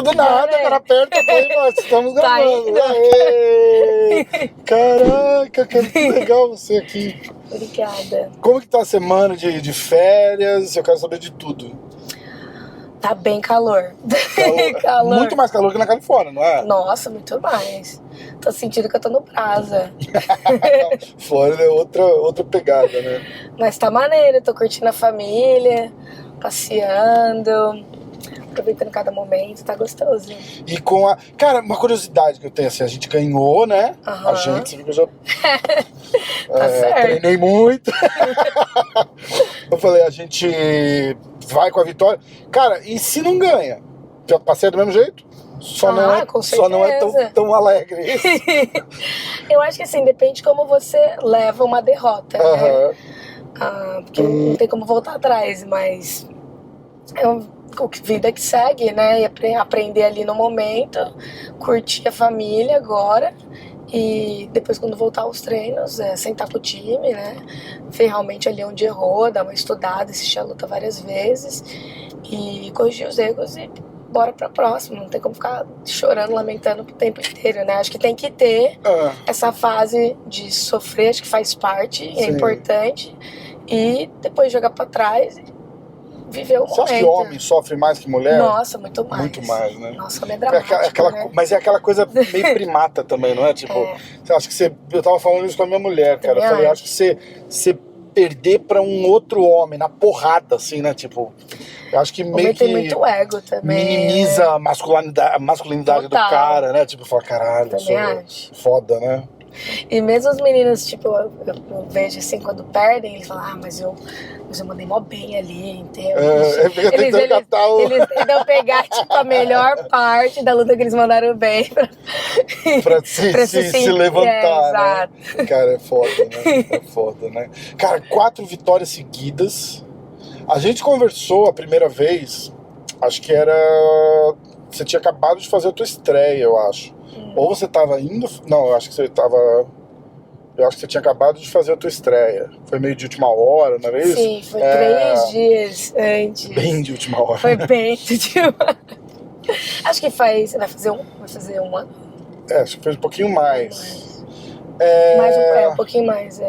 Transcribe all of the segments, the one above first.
Do nada, cara, aperta aí, mas estamos gravando. Caraca, cara, que legal você aqui. Obrigada. Como que tá a semana de férias? Eu quero saber de tudo. Tá bem calor. Calor. Muito mais calor que na Califórnia, não é? Nossa, muito mais. Tô sentindo que eu tô no brasa. Flórida é outra pegada, né? Mas tá maneiro, tô curtindo a família, passeando, aproveitando cada momento, tá gostoso. E com a... Cara, uma curiosidade que eu tenho, assim, a gente ganhou, né? Uhum. A gente, você viu que eu já Tá certo. treinei muito. Eu falei, a gente vai com a vitória. Cara, e se não ganha? Já passei do mesmo jeito? Só não é tão alegre isso. Eu acho que assim, depende de como você leva uma derrota, né? Porque não tem como voltar atrás, mas é vida que segue, né? E aprender ali no momento, curtir a família agora. E depois, quando voltar aos treinos, sentar com o time, né? Ver realmente ali onde errou, dar uma estudada, assistir a luta várias vezes e corrigir os erros e bora pra próxima. Não tem como ficar chorando, lamentando o tempo inteiro, né? Acho que tem que ter essa fase de sofrer, acho que faz parte, é importante. E depois jogar pra trás e viver o momento. Você acha que homem sofre mais que mulher? Nossa, muito mais. Muito mais, né? Nossa, homem é dramático, né? Mas é aquela coisa meio primata também, não é? Tipo, você acha que eu tava falando isso com a minha mulher, cara. Eu falei, acho que você perder pra um outro homem na porrada, assim, né? Tipo, eu acho que meio que tem muito ego também. Minimiza a masculinidade do cara, né? Tipo, fala, caralho, acho. Foda, né? E mesmo os meninos, tipo, eu vejo assim, quando perdem, eles falam, mas eu mandei mó bem ali, entendeu? Eles tentam pegar, tipo, a melhor parte da luta que eles mandaram bem pra se levantar, né? Exato. Cara, é foda, né? Cara, 4 vitórias seguidas. A gente conversou a primeira vez, acho que era... Você tinha acabado de fazer a tua estreia, eu acho. Ou você tava indo... Não, eu acho que você tava... Eu acho que você tinha acabado de fazer a tua estreia. Foi meio de última hora, não era isso? Sim, foi 3 dias antes. Bem de última hora. Foi bem de última hora. Acho que vai fazer um ano. Acho que fez um pouquinho mais. Um pouquinho mais,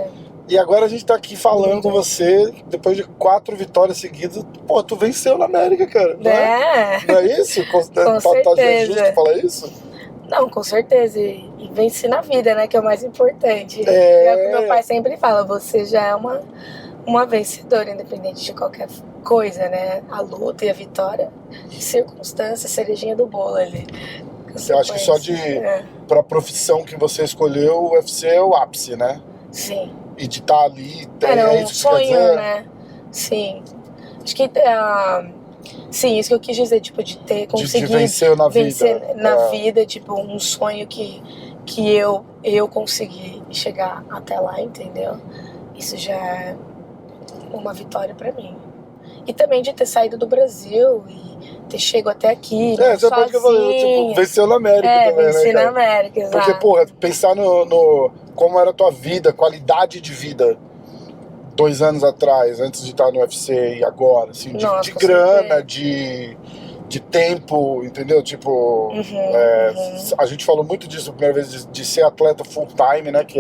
E agora a gente tá aqui falando com você, depois de 4 vitórias seguidas. Pô, tu venceu na América, cara. Não é isso? Com certeza. É justo falar isso? Não, com certeza. E venci na vida, né? Que é o mais importante. É o que meu pai sempre fala. Você já é uma vencedora, independente de qualquer coisa, né? A luta e a vitória, circunstância, cerejinha do bolo ali. Eu acho que só pra profissão que você escolheu, o UFC é o ápice, né? Sim. E de estar ali... Era um sonho, né? Sim. Acho que... Sim, isso que eu quis dizer, tipo, de ter conseguido de vencer na vida, tipo, um sonho que eu consegui chegar até lá, entendeu? Isso já é uma vitória pra mim. E também de ter saído do Brasil e ter chegado até aqui, sozinha. Que eu falei, tipo, venceu na América também, né? Venci na América, exato. Porque, porra, pensar no como era a tua vida, qualidade de vida 2 anos atrás, antes de estar no UFC e agora, assim, de grana, de tempo, entendeu? Tipo, a gente falou muito disso a primeira vez, de ser atleta full time, né? Que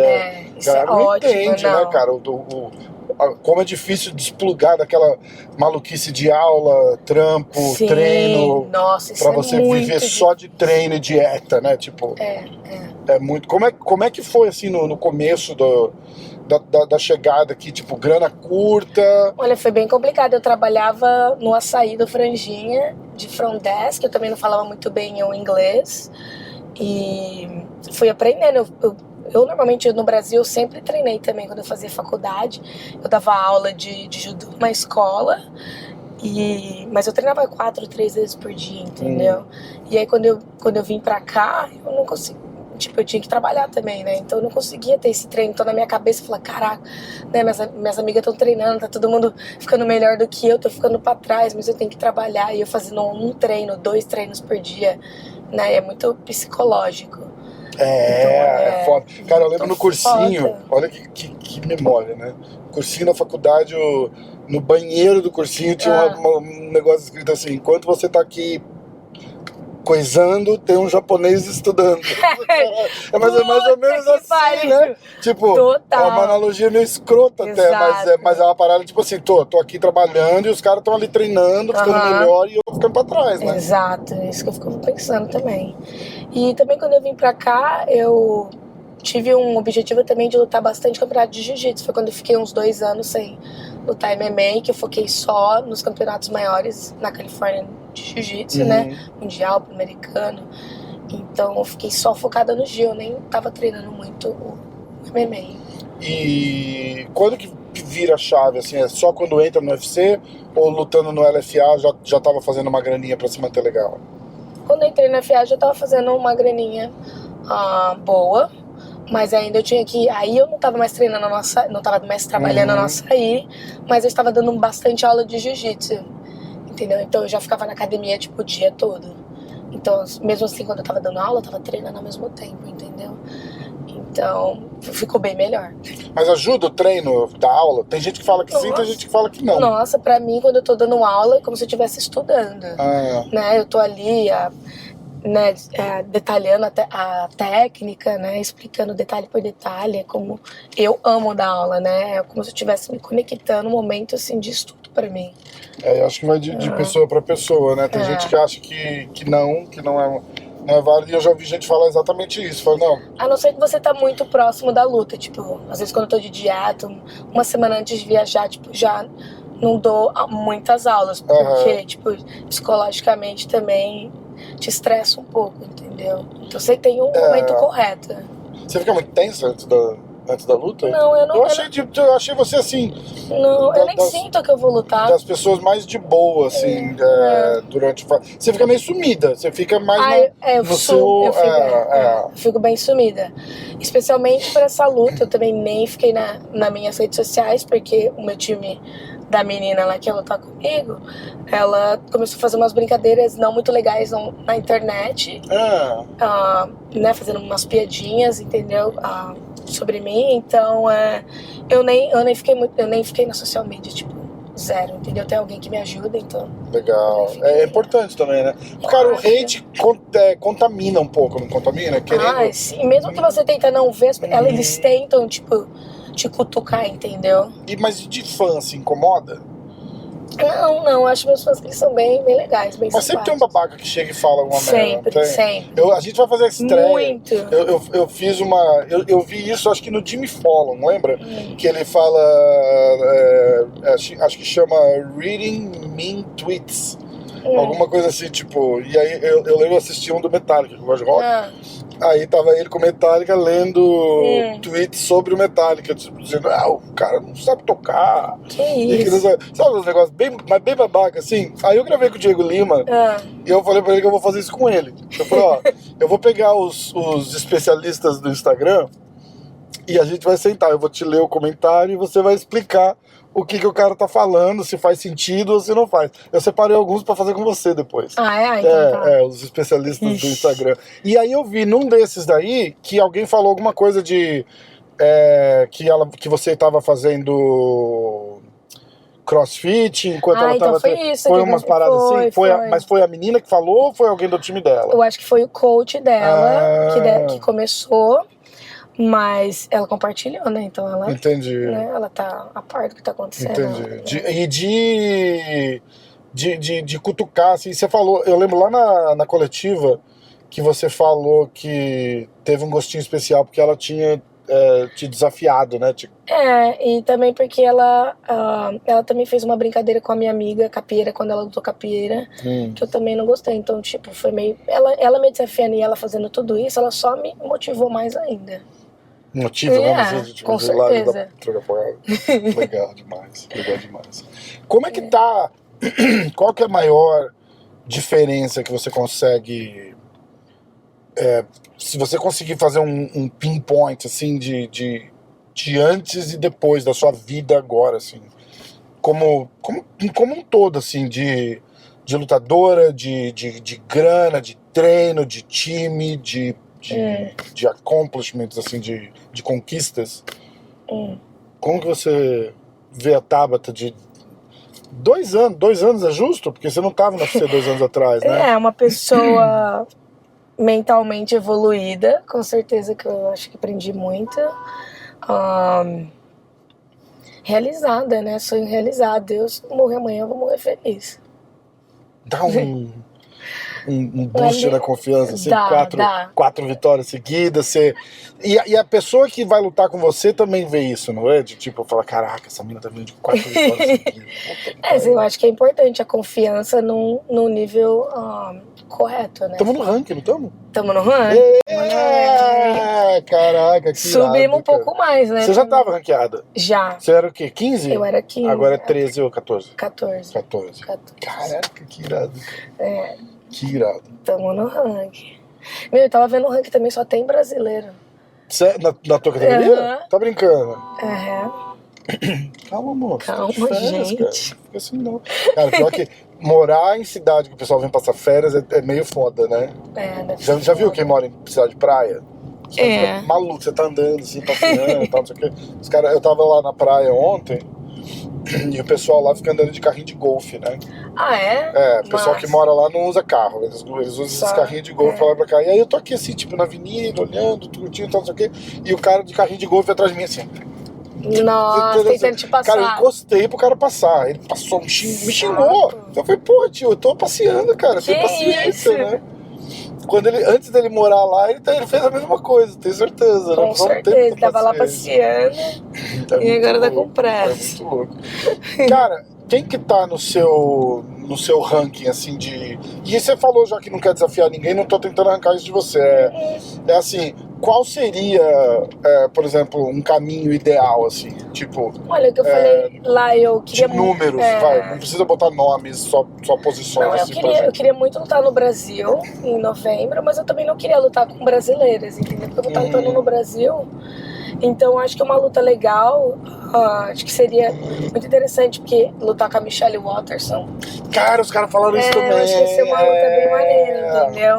isso é ótimo, entende, né, cara? Como é difícil desplugar daquela maluquice de aula, trampo, treino, pra você viver só de treino e dieta, né? Tipo, é muito... Como é que foi, assim, no começo da chegada aqui, tipo, grana curta? Olha, foi bem complicado. Eu trabalhava no açaí do Franjinha, de front desk, eu também não falava muito bem o inglês, e fui aprendendo. Eu normalmente no Brasil eu sempre treinei também quando eu fazia faculdade. Eu dava aula de judô numa escola, mas eu treinava 3 vezes por dia, entendeu? E aí quando eu vim pra cá, eu não consegui. Tipo, eu tinha que trabalhar também, né? Então eu não conseguia ter esse treino. Então na minha cabeça eu falei, caraca, né? Minhas amigas estão treinando, tá todo mundo ficando melhor do que eu, tô ficando pra trás, mas eu tenho que trabalhar. E eu fazendo 1 treino, 2 treinos por dia, né? É muito psicológico. É foda. Cara, eu lembro no cursinho, foda. olha que memória, né? Cursinho na faculdade, no banheiro do cursinho tinha um negócio escrito assim: enquanto você tá aqui coisando, tem um japonês estudando. É mais ou menos assim, pariu. né? Tipo, Total. é uma analogia meio escrota até, mas é uma parada tipo assim, tô aqui trabalhando e os caras estão ali treinando, ficando melhor e eu ficando pra trás, né? Exato, é isso que eu fico pensando também. E também quando eu vim pra cá, eu tive um objetivo também de lutar bastante campeonato de jiu-jitsu. Foi quando eu fiquei uns 2 anos sem lutar MMA, que eu foquei só nos campeonatos maiores na Califórnia de jiu-jitsu, né? Mundial, pan-americano. Então eu fiquei só focada no jiu, eu nem tava treinando muito o MMA. E quando que vira a chave, assim, é só quando entra no UFC ou lutando no LFA já tava fazendo uma graninha pra se manter legal? Quando eu entrei no FA já tava fazendo uma graninha boa, mas ainda eu tinha que... Aí eu não tava mais treinando não tava mais trabalhando no açaí, mas eu estava dando bastante aula de jiu-jitsu, entendeu? Então eu já ficava na academia, tipo, o dia todo. Então, mesmo assim, quando eu tava dando aula, eu tava treinando ao mesmo tempo, entendeu? Então, ficou bem melhor. Mas ajuda o treino da aula? Tem gente que fala que sim, tem gente que fala que não. Nossa, pra mim, quando eu tô dando aula, é como se eu estivesse estudando. Né? Eu tô ali, né, detalhando a técnica, né, explicando detalhe por detalhe. É como eu amo dar aula, né? É como se eu estivesse me conectando um momento assim, de estudo pra mim. Eu acho que vai de pessoa pra pessoa, né? Tem gente que acha que não é válido, e eu já ouvi gente falar exatamente isso. Fala, não. A não ser que você tá muito próximo da luta, tipo, às vezes quando eu tô de dieta, uma semana antes de viajar, tipo, já não dou muitas aulas, porque, tipo, psicologicamente também te estressa um pouco, entendeu? Então você tem um momento correto. Você fica muito tenso antes da luta? Não, eu não. Eu achei você assim. Não, eu nem sinto que eu vou lutar. Das pessoas mais de boa, assim, durante. Você fica meio sumida, você fica mais eu fico bem sumida. Especialmente para essa luta, eu também nem fiquei nas minhas redes sociais, porque o meu time da menina lá que ia lutar comigo, ela começou a fazer umas brincadeiras não muito legais na internet, né, fazendo umas piadinhas, entendeu? Sobre mim, então eu nem fiquei na social media, tipo, zero, entendeu? Tem alguém que me ajuda, então. Legal. É importante também, né? Cara, o hate contamina um pouco, não contamina? Sim. Mesmo que você tenta não ver, eles tentam, tipo, te cutucar, entendeu? Mas de fã, se incomoda? Não, acho meus fãs que eles são bem legais, bem Mas sempre tem um babaca que chega e fala alguma merda. Sempre. A gente vai fazer a estreia. Muito. Eu fiz eu vi isso, acho que no Jimmy Fallon, lembra? Que ele fala, acho que chama Reading Mean Tweets. Alguma coisa assim, tipo, e aí eu lembro de assistir um do Metallica, que eu gosto de rock. Aí tava ele com o Metallica lendo tweets sobre o Metallica, tipo, dizendo, o cara não sabe tocar. Que isso? Sabe uns negócios bem babaca, assim? Aí eu gravei com o Diego Lima e eu falei pra ele que eu vou fazer isso com ele. Eu falei, eu vou pegar os especialistas do Instagram e a gente vai sentar, eu vou te ler o comentário e você vai explicar o que o cara tá falando, se faz sentido ou se não faz. Eu separei alguns pra fazer com você depois. Então os especialistas do Instagram. E aí eu vi num desses daí que alguém falou alguma coisa de que você tava fazendo CrossFit enquanto ela tava... Então foi isso. Foi umas paradas assim? Mas foi a menina que falou ou foi alguém do time dela? Eu acho que foi o coach dela que começou. Mas ela compartilhou, né? Então ela... Entendi. Né? Ela tá a par do que tá acontecendo. Entendi. E de cutucar, assim, você falou... Eu lembro lá na coletiva que você falou que teve um gostinho especial porque ela tinha te desafiado, né? E também porque ela também fez uma brincadeira com a minha amiga capoeira, quando ela lutou capoeira, que eu também não gostei. Então, tipo, foi meio... Ela me desafiando e ela fazendo tudo isso, ela só me motivou mais ainda. Motiva, né? Com certeza. Legal demais, legal demais. Como é que tá? Qual que é a maior diferença que você consegue... se você conseguir fazer um pinpoint, assim, de antes e depois da sua vida agora, assim, como um todo, assim, de lutadora, de grana, de treino, de time, de accomplishments, assim, de conquistas. Como que você vê a Tabata de 2 anos? 2 anos é justo? Porque você não estava na UFC 2 anos atrás, né? É, uma pessoa mentalmente evoluída, com certeza que eu acho que aprendi muito. Realizada, né? Sonho realizado. Eu, se eu morrer amanhã, eu vou morrer feliz. Dá um boost na confiança, assim, dá. 4 vitórias seguidas, você... E a pessoa que vai lutar com você também vê isso, não é? De tipo, fala, caraca, essa mina tá vindo de 4 vitórias seguidas. Eu acho que é importante a confiança no nível correto, né? Tamo no ranking, não tamo? Tamo no ranking. Caraca, que subimos irado, um pouco mais, né? Você já tava ranqueada? Já. Você era o quê? 15? Eu era 15. Agora é 13 ou 14? 14. 14. Caraca, que irado. É. Que irado. Tamo no ranking. Meu, eu tava vendo o ranking também, só tem brasileiro. Na tua categoria? Tá brincando? Calma, moço. Calma, férias, gente. Cara. Fica assim, não. Cara, pior que morar em cidade que o pessoal vem passar férias é meio foda, né? Já viu quem mora em cidade de praia? Você fica maluco, você tá andando assim, passeando e tal, não sei o quê. Os caras, eu tava lá na praia ontem e o pessoal lá fica andando de carrinho de golfe, né? Ah, é? O pessoal que mora lá não usa carro, eles usam esses carrinhos de golfe pra lá e pra cá. E aí eu tô aqui assim, tipo, na avenida, olhando, curtindo e tal, não sei o quê. E o cara de carrinho de golfe atrás de mim assim. Nossa, tentando te passar. Cara, eu encostei pro cara passar. Ele passou, me xingou. Eu falei, pô, tio, eu tô passeando, cara. Tem paciência, né? Antes dele morar lá, ele fez a mesma coisa, tenho certeza. Com certeza, ele tava lá passeando e agora tá com pressa. É muito louco. Cara, quem que tá no seu ranking, assim, de... E você falou já que não quer desafiar ninguém, não tô tentando arrancar isso de você. É assim, qual seria, por exemplo, um caminho ideal, assim? Tipo... Olha, o que eu falei lá, eu queria... De números, vai. Não precisa botar nomes, só posições. Não, assim, eu queria muito lutar no Brasil, em novembro, mas eu também não queria lutar com brasileiras, entendeu? Porque eu vou estar lutando no Brasil... Então acho que uma luta legal, acho que seria muito interessante, porque lutar com a Michelle Waterson. Cara, os caras falaram isso também. Eu acho que ia ser uma luta bem maneira, entendeu?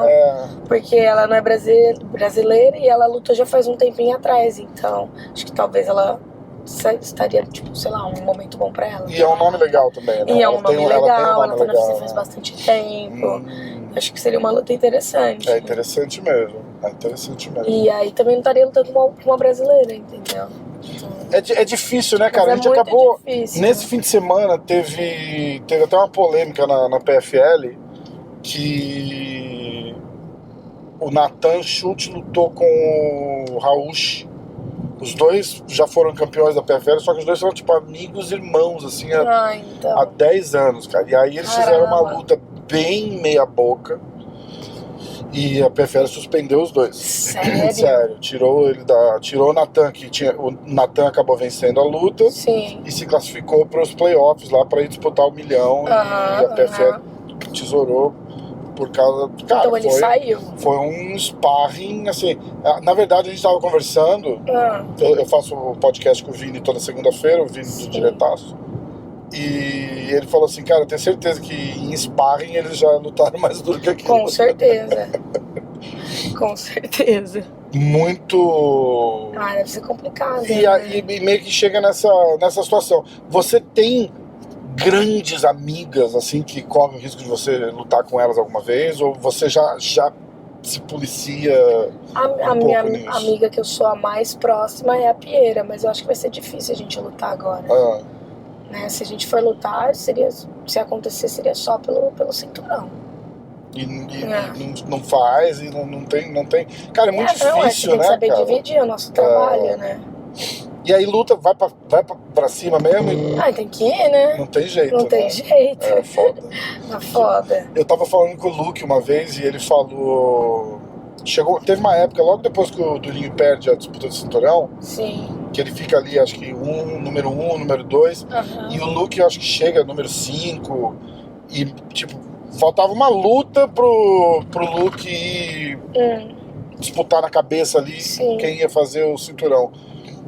Porque ela não é brasileira e ela lutou já faz um tempinho atrás, então acho que talvez ela estaria, tipo, sei lá, um momento bom pra ela. E é um nome legal também, né? E é um nome legal, ela tá na UFC faz bastante tempo. Acho que seria uma luta interessante. É interessante mesmo. E aí também não estaria lutando com uma brasileira, entendeu? É difícil, né, cara? A gente acabou... Difícil. Nesse fim de semana teve até uma polêmica na PFL que o Nathan Schultz lutou com o Rauch. Os dois já foram campeões da PFL, só que os dois são tipo amigos, irmãos, assim, há 10 anos, cara. E aí eles fizeram uma luta bem meia boca e a PFL suspendeu os dois. Sério? Sério. Tirou o Nathan, o Nathan acabou vencendo a luta. Sim. E se classificou para os playoffs lá para ir disputar o milhão. E a PFL tesourou por causa... Cara, então ele saiu. Foi um sparring, assim... Na verdade, a gente estava conversando... Eu faço o podcast com o Vini toda segunda-feira, o Vini do Diretaço. E ele falou assim, cara, eu tenho certeza que em sparring eles já lutaram mais duro que aquilo. Com certeza. Com certeza. Muito... deve ser complicado. E meio que chega nessa situação. Você tem grandes amigas, assim, que correm o risco de você lutar com elas alguma vez? Ou você já se policia a minha amiga que eu sou a mais próxima é a Pieira, mas eu acho que vai ser difícil a gente lutar agora. Né? Se a gente for lutar, se acontecer, seria só pelo cinturão. E não faz, e não tem... Cara, é muito difícil, tem né, que saber cara? dividir o nosso trabalho, né? E aí luta, vai pra cima mesmo? Tem que ir, né? Não tem jeito, Não tem jeito. É foda. É foda. Eu tava falando com o Luke uma vez e ele falou... Teve uma época, logo depois que o Durinho perde a disputa do cinturão, sim, que ele fica ali, acho que número 1, número 2, e o Luke, eu acho que chega número 5, e, tipo, faltava uma luta pro Luke ir disputar na cabeça ali quem ia fazer o cinturão.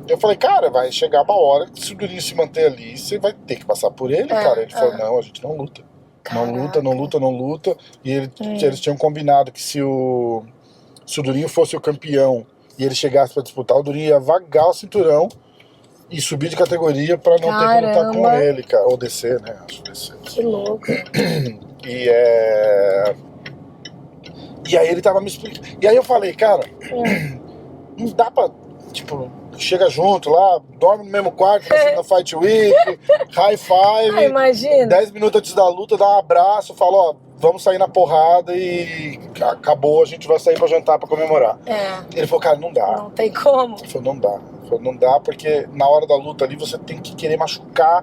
Eu falei, cara, vai chegar uma hora que se o Durinho se manter ali, você vai ter que passar por ele, cara. Ele falou, não, a gente não luta. Caraca. Não luta. E eles tinham combinado que se o Durinho fosse o campeão e ele chegasse pra disputar, o Durinho ia vagar o cinturão e subir de categoria pra não ter que lutar com ele, cara. Ou descer, né? Acho descer. Que louco. E aí ele tava me explicando. E aí eu falei, cara, não dá pra, tipo, chega junto lá, dorme no mesmo quarto, na Fight Week, high five. Imagina. 10 minutos antes da luta, dá um abraço, fala, ó, vamos sair na porrada e acabou, a gente vai sair pra jantar pra comemorar. Ele falou, cara, não dá. Não tem como. Ele falou, não dá. Não dá, porque na hora da luta ali você tem que querer machucar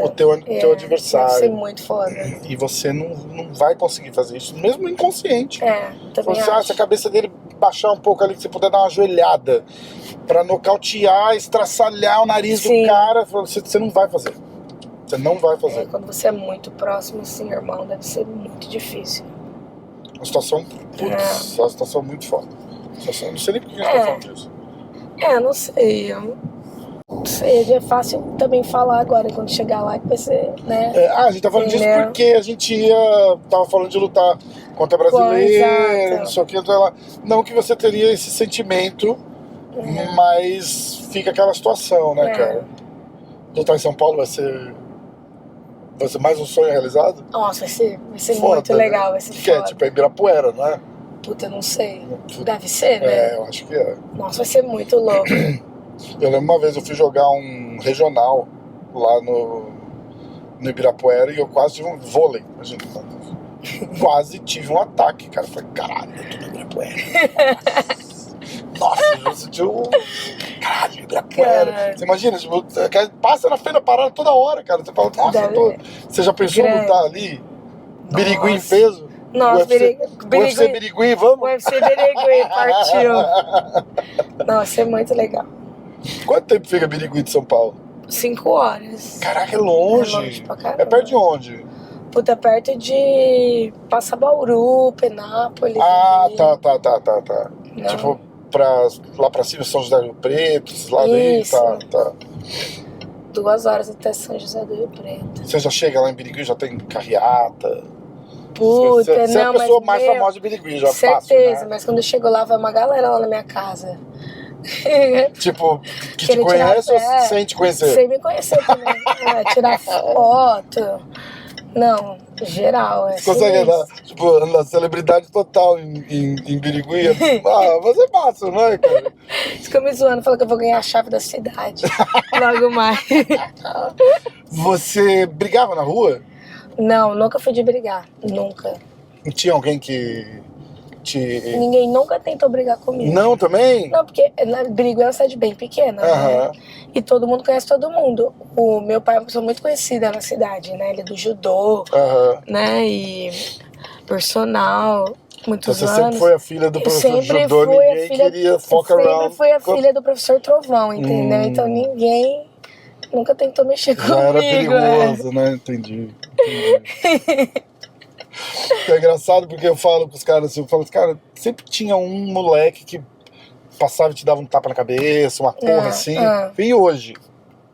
o teu adversário. Deve ser muito foda. E você não vai conseguir fazer isso, mesmo inconsciente. Também acho. Se a cabeça dele baixar um pouco ali, que você puder dar uma joelhada pra nocautear, estraçalhar o nariz do cara, você não vai fazer. Você não vai fazer. Quando você é muito próximo, assim, irmão, deve ser muito difícil. Uma situação, uma situação muito foda. Não sei nem por que a gente tá falando disso. Não sei. Não sei, é fácil também falar agora, quando chegar lá, que vai ser, né? A gente tá falando disso porque a gente tava falando de lutar contra brasileiro, não sei o que, não que você teria esse sentimento, mas fica aquela situação, né, cara? Lutar em São Paulo vai ser mais um sonho realizado? Nossa, vai ser foda, muito legal, vai ser foda. Que é tipo Ibirapuera, não é? Puta, eu não sei. Deve ser, né? Eu acho que é. Nossa, vai ser muito louco. Eu lembro uma vez, eu fui jogar um regional lá no Ibirapuera e eu quase tive um vôlei, imagina. Quase tive um ataque, cara. Eu falei, caralho, eu tô no Ibirapuera. Nossa, eu senti um... Caralho, Ibirapuera. Você imagina, tipo, passa na frente da parada toda hora, cara. Você fala, nossa, você já pensou em lutar ali? Birigui em peso? Nossa, UFC Birigui, vamos? UFC Birigui, partiu. Nossa, é muito legal. Quanto tempo fica Birigui de São Paulo? 5 horas. Caraca, é longe. É longe pra caramba. É perto de onde? Puta, perto de Passabauru, Penápolis. Tá. Não. Tipo, lá pra cima, São José do Rio Preto, lá dentro, tá. 2 horas até São José do Rio Preto. Você já chega lá em Birigui, já tem carreata. Puta, você é a pessoa mais famosa de Birigui, já certeza, fácil, né? Mas quando eu chego lá, vai uma galera lá na minha casa. Tipo, que te conhece ou sem te conhecer? Sem me conhecer também. Tirar foto. Não, geral. Você consegue andar, tipo, na celebridade total em Birigui? Mas é massa, não é, cara? Fica me zoando, falando que eu vou ganhar a chave da cidade. Logo mais. Você brigava na rua? Não, nunca fui de brigar. Nunca. Não tinha alguém que Ninguém nunca tentou brigar comigo. Não, também? Não, porque Birigui é uma cidade bem pequena, né? E todo mundo conhece todo mundo. O meu pai é uma pessoa muito conhecida na cidade, né? Ele é do judô, né? E personal, muitos Você anos. sempre foi a filha do professor de judô, ninguém queria fuck around. Sempre fui a filha do professor Trovão, entendeu? Então ninguém nunca tentou mexer comigo. Já era perigoso, né? Entendi. É engraçado porque eu falo com os caras assim, cara, sempre tinha um moleque que passava e te dava um tapa na cabeça, uma porra assim. E hoje?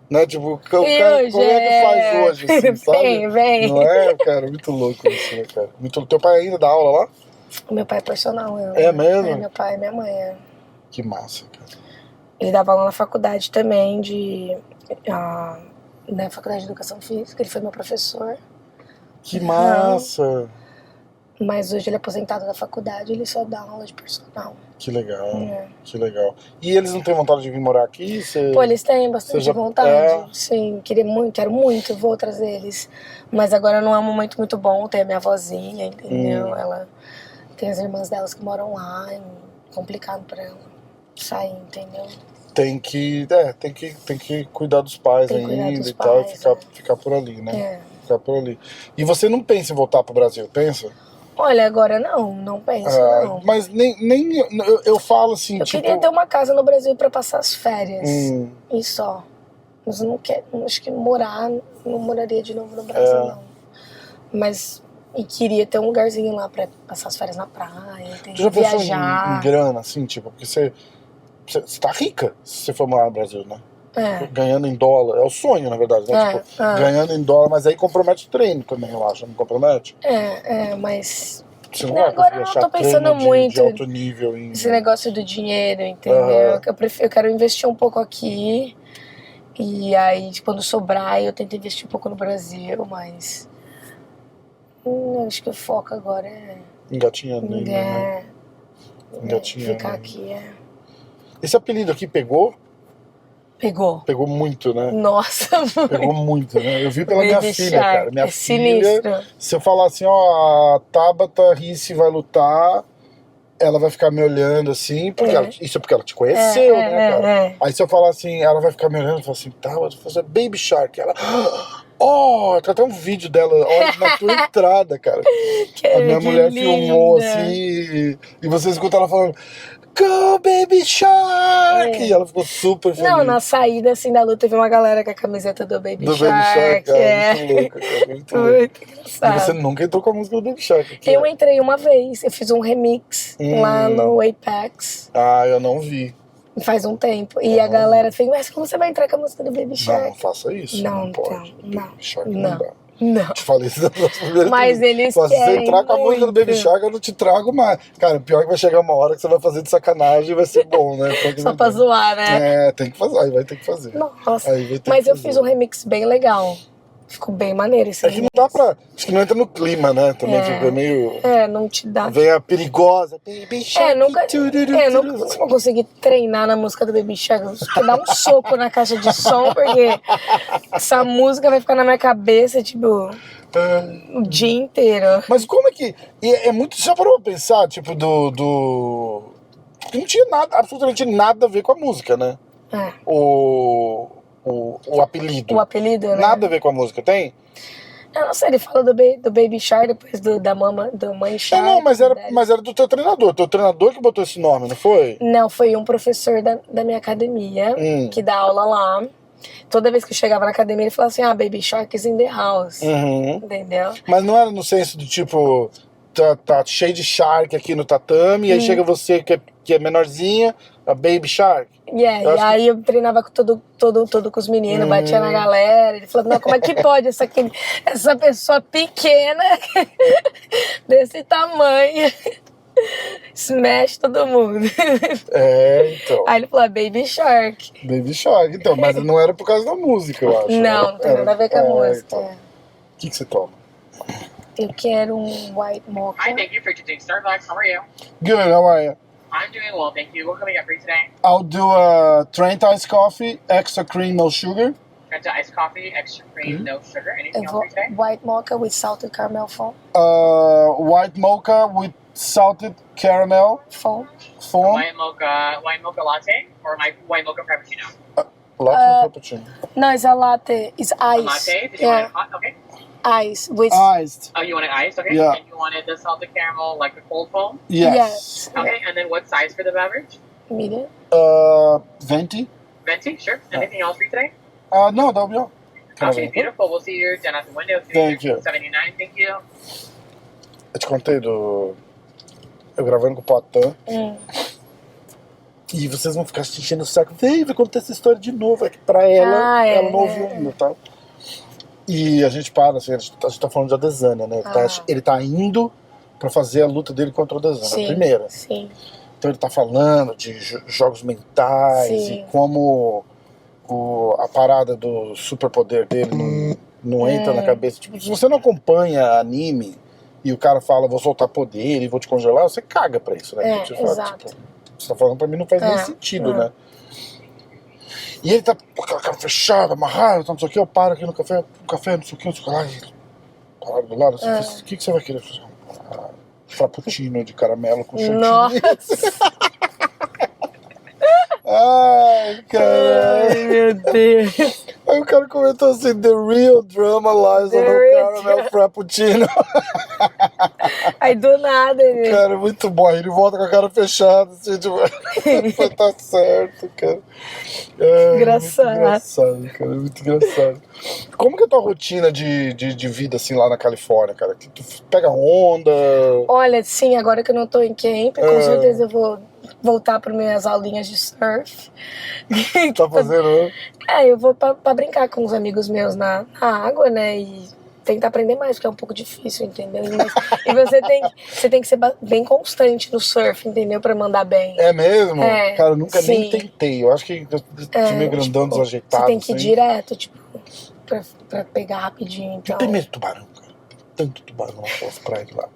Né? Tipo, como é que faz hoje, assim, sabe? Vem. Não é, cara? Muito louco isso, né, cara? Teu pai ainda dá aula lá? O meu pai é personal. É mesmo? Meu pai e minha mãe. Que massa, cara. Ele dava aula na faculdade também na faculdade de educação física, ele foi meu professor. Que massa! Mas hoje ele é aposentado da faculdade, ele só dá aula de personal. Que legal, que legal. E eles não têm vontade de vir morar aqui? Pô, eles têm bastante vontade. Sim, quero muito, vou trazer eles. Mas agora não é um momento muito bom, tem a minha avózinha, entendeu? Ela tem as irmãs delas que moram lá, é complicado pra ela sair, entendeu? Tem que cuidar dos pais ainda e tal, ficar por ali, né? Ficar por ali. E você não pensa em voltar pro Brasil, pensa? Olha, agora não penso, não. Mas nem eu falo assim, eu queria ter uma casa no Brasil pra passar as férias, e só. Mas eu não quero, acho que não moraria de novo no Brasil, não. Mas, queria ter um lugarzinho lá pra passar as férias na praia, já viajar. Pensou em grana, assim, tipo, porque você tá rica se você for morar no Brasil, né? ganhando em dólar. É o sonho, na verdade, né? Ganhando em dólar, mas aí compromete o treino também, eu acho. Não compromete? Mas... Você não vai agora eu não tô pensando muito de alto nível esse negócio do dinheiro, entendeu? Eu quero investir um pouco aqui e aí quando sobrar eu tento investir um pouco no Brasil, mas acho que o foco agora é engatinhando ainda, né? Engatinhando. Ficar aqui, Esse apelido aqui pegou? Pegou muito, né? Nossa, mãe. Pegou muito, né? Eu vi pela minha filha, cara. Minha filha, sinistro. Se eu falar assim, ó, a Tabata Ricci vai lutar, ela vai ficar me olhando assim, porque isso é porque ela te conheceu, né, cara? Aí se eu falar assim, ela vai ficar me olhando e falar assim, tá, vou fazer Baby Shark. Ela, tem até um vídeo dela, olha na tua entrada, cara. A minha mulher filmou assim, e você escuta ela falando, Go Baby Shark! E ela ficou super feliz. Não, na saída assim da luta teve uma galera com a camiseta do Baby Shark. Baby Shark, cara, muito louca, cara, muito louca. Muito engraçado. E você nunca entrou com a música do Baby Shark. Eu entrei uma vez, eu fiz um remix lá no Apex. Eu não vi. Faz um tempo. E a galera fez, mas como você vai entrar com a música do Baby Shark? Não faça isso. Não pode. Baby Shark não dá. Não. Te falei isso da próxima vez. Mas eles querem. Se você entrar com a música do muito. Baby Shark, eu não te trago mais. Cara, pior que vai chegar uma hora que você vai fazer de sacanagem e vai ser bom, né? Só pra zoar, né? Tem que fazer. Aí vai ter que fazer. Nossa. Aí vai ter mas que eu fazer. fiz um remix bem legal. Ficou bem maneiro esse que não dá pra... Acho que não entra no clima, né? Também fica meio... não te dá. Vem a perigosa. Baby Shark. Nunca consegui treinar na música do Baby Shark. Eu quero dar um soco na caixa de som, porque essa música vai ficar na minha cabeça, tipo... o dia inteiro. Mas como é que... É muito... Já parou pra pensar, tipo, não tinha absolutamente nada a ver com a música, né? O apelido. O apelido, né? Nada a ver com a música, tem? Eu não sei, ele fala do Baby Shark, depois da Mãe Shark. Não, mas era do teu treinador. Teu treinador que botou esse nome, não foi? Não, foi um professor da minha academia, que dá aula lá. Toda vez que eu chegava na academia, ele falava assim, Baby Shark is in the house. Entendeu? Mas não era no senso do tipo, tá cheio de Shark aqui no tatame, e aí chega você que é menorzinha, a Baby Shark. E aí eu treinava com todo com os meninos, batia na galera. Ele falou, não, como é que pode essa pessoa pequena desse tamanho smash todo mundo. Então. Aí ele falou, Baby Shark. Baby Shark, então, mas não era por causa da música, eu acho. Não tem nada a ver com a música. Então. O que você toma? Eu quero um White Mocha. Hi, thank you for choosing Starbucks. How are you? Good, how are you? I'm doing well, thank you. What can we get for you today? I'll do a Trent iced coffee, extra cream, no sugar. Fanta iced coffee, extra cream, no sugar. Anything else for you today? White Mocha with salted caramel foam. White mocha with salted caramel Foam. White mocha latte or my white mocha frappuccino? Latte or cappuccino? No, it's a latte. It's ice. A latte? Did you want it hot? Okay. Ice with Iced. Oh, you want it iced? Okay. Yeah. And you wanted the salted caramel, like the cold foam? Yes. Okay. And then what size for the beverage? medium. 20. Venti, sure. Anything else for you today? No, that'll be all. Okay, beautiful. We'll see you down at the window. Thank you. 79. Thank you. Eu te contei eu gravando com o Poitin. E vocês vão ficar se enchendo o saco. Vai contar essa história de novo. É que pra ela, ela não ouviu ainda, tá? E a gente para, assim, a gente tá falando de Adesanya, né? Ele tá indo pra fazer a luta dele contra o Adesanya, a primeira. Sim. Então ele tá falando de jogos mentais e como a parada do superpoder dele não entra na cabeça. Tipo, se você não acompanha anime e o cara fala, vou soltar poder e vou te congelar, você caga pra isso, né? Você fala, exato. tipo, você tá falando pra mim, não faz nem sentido, né? E ele tá com aquela cara fechada, amarrado, tá, não sei o que, eu paro aqui no café, não sei o que, não sei o que lá, e parado do lado, assim, o que você vai querer? Frappuccino de caramelo com chantilly. Nossa! Ai, cara. Ai, meu Deus. Aí o cara comentou assim, the real drama lies on the caramel frappuccino. Aí do nada ele... Cara, muito bom. Aí ele volta com a cara fechada, assim, tipo... tá certo, cara. Engraçado. Muito engraçado, cara. Muito engraçado. Como que é a tua rotina de vida, assim, lá na Califórnia, cara? Tu pega onda? Olha, sim, agora que eu não tô em camp, com certeza eu vou voltar para minhas aulinhas de surf. Tá fazendo? Eu vou pra brincar com os amigos meus na água, né? E tentar aprender mais, porque é um pouco difícil, entendeu? E você tem que ser bem constante no surf, entendeu? Pra mandar bem. É mesmo? É, Cara, eu nunca sim. nem tentei. Eu acho que eu sou meio grandão, tipo, desajeitado. Você tem que ir assim. direto, tipo, pra pegar rapidinho. Tu Então. tem medo de tubarão, cara? Tanto tubarão naquelas praias lá.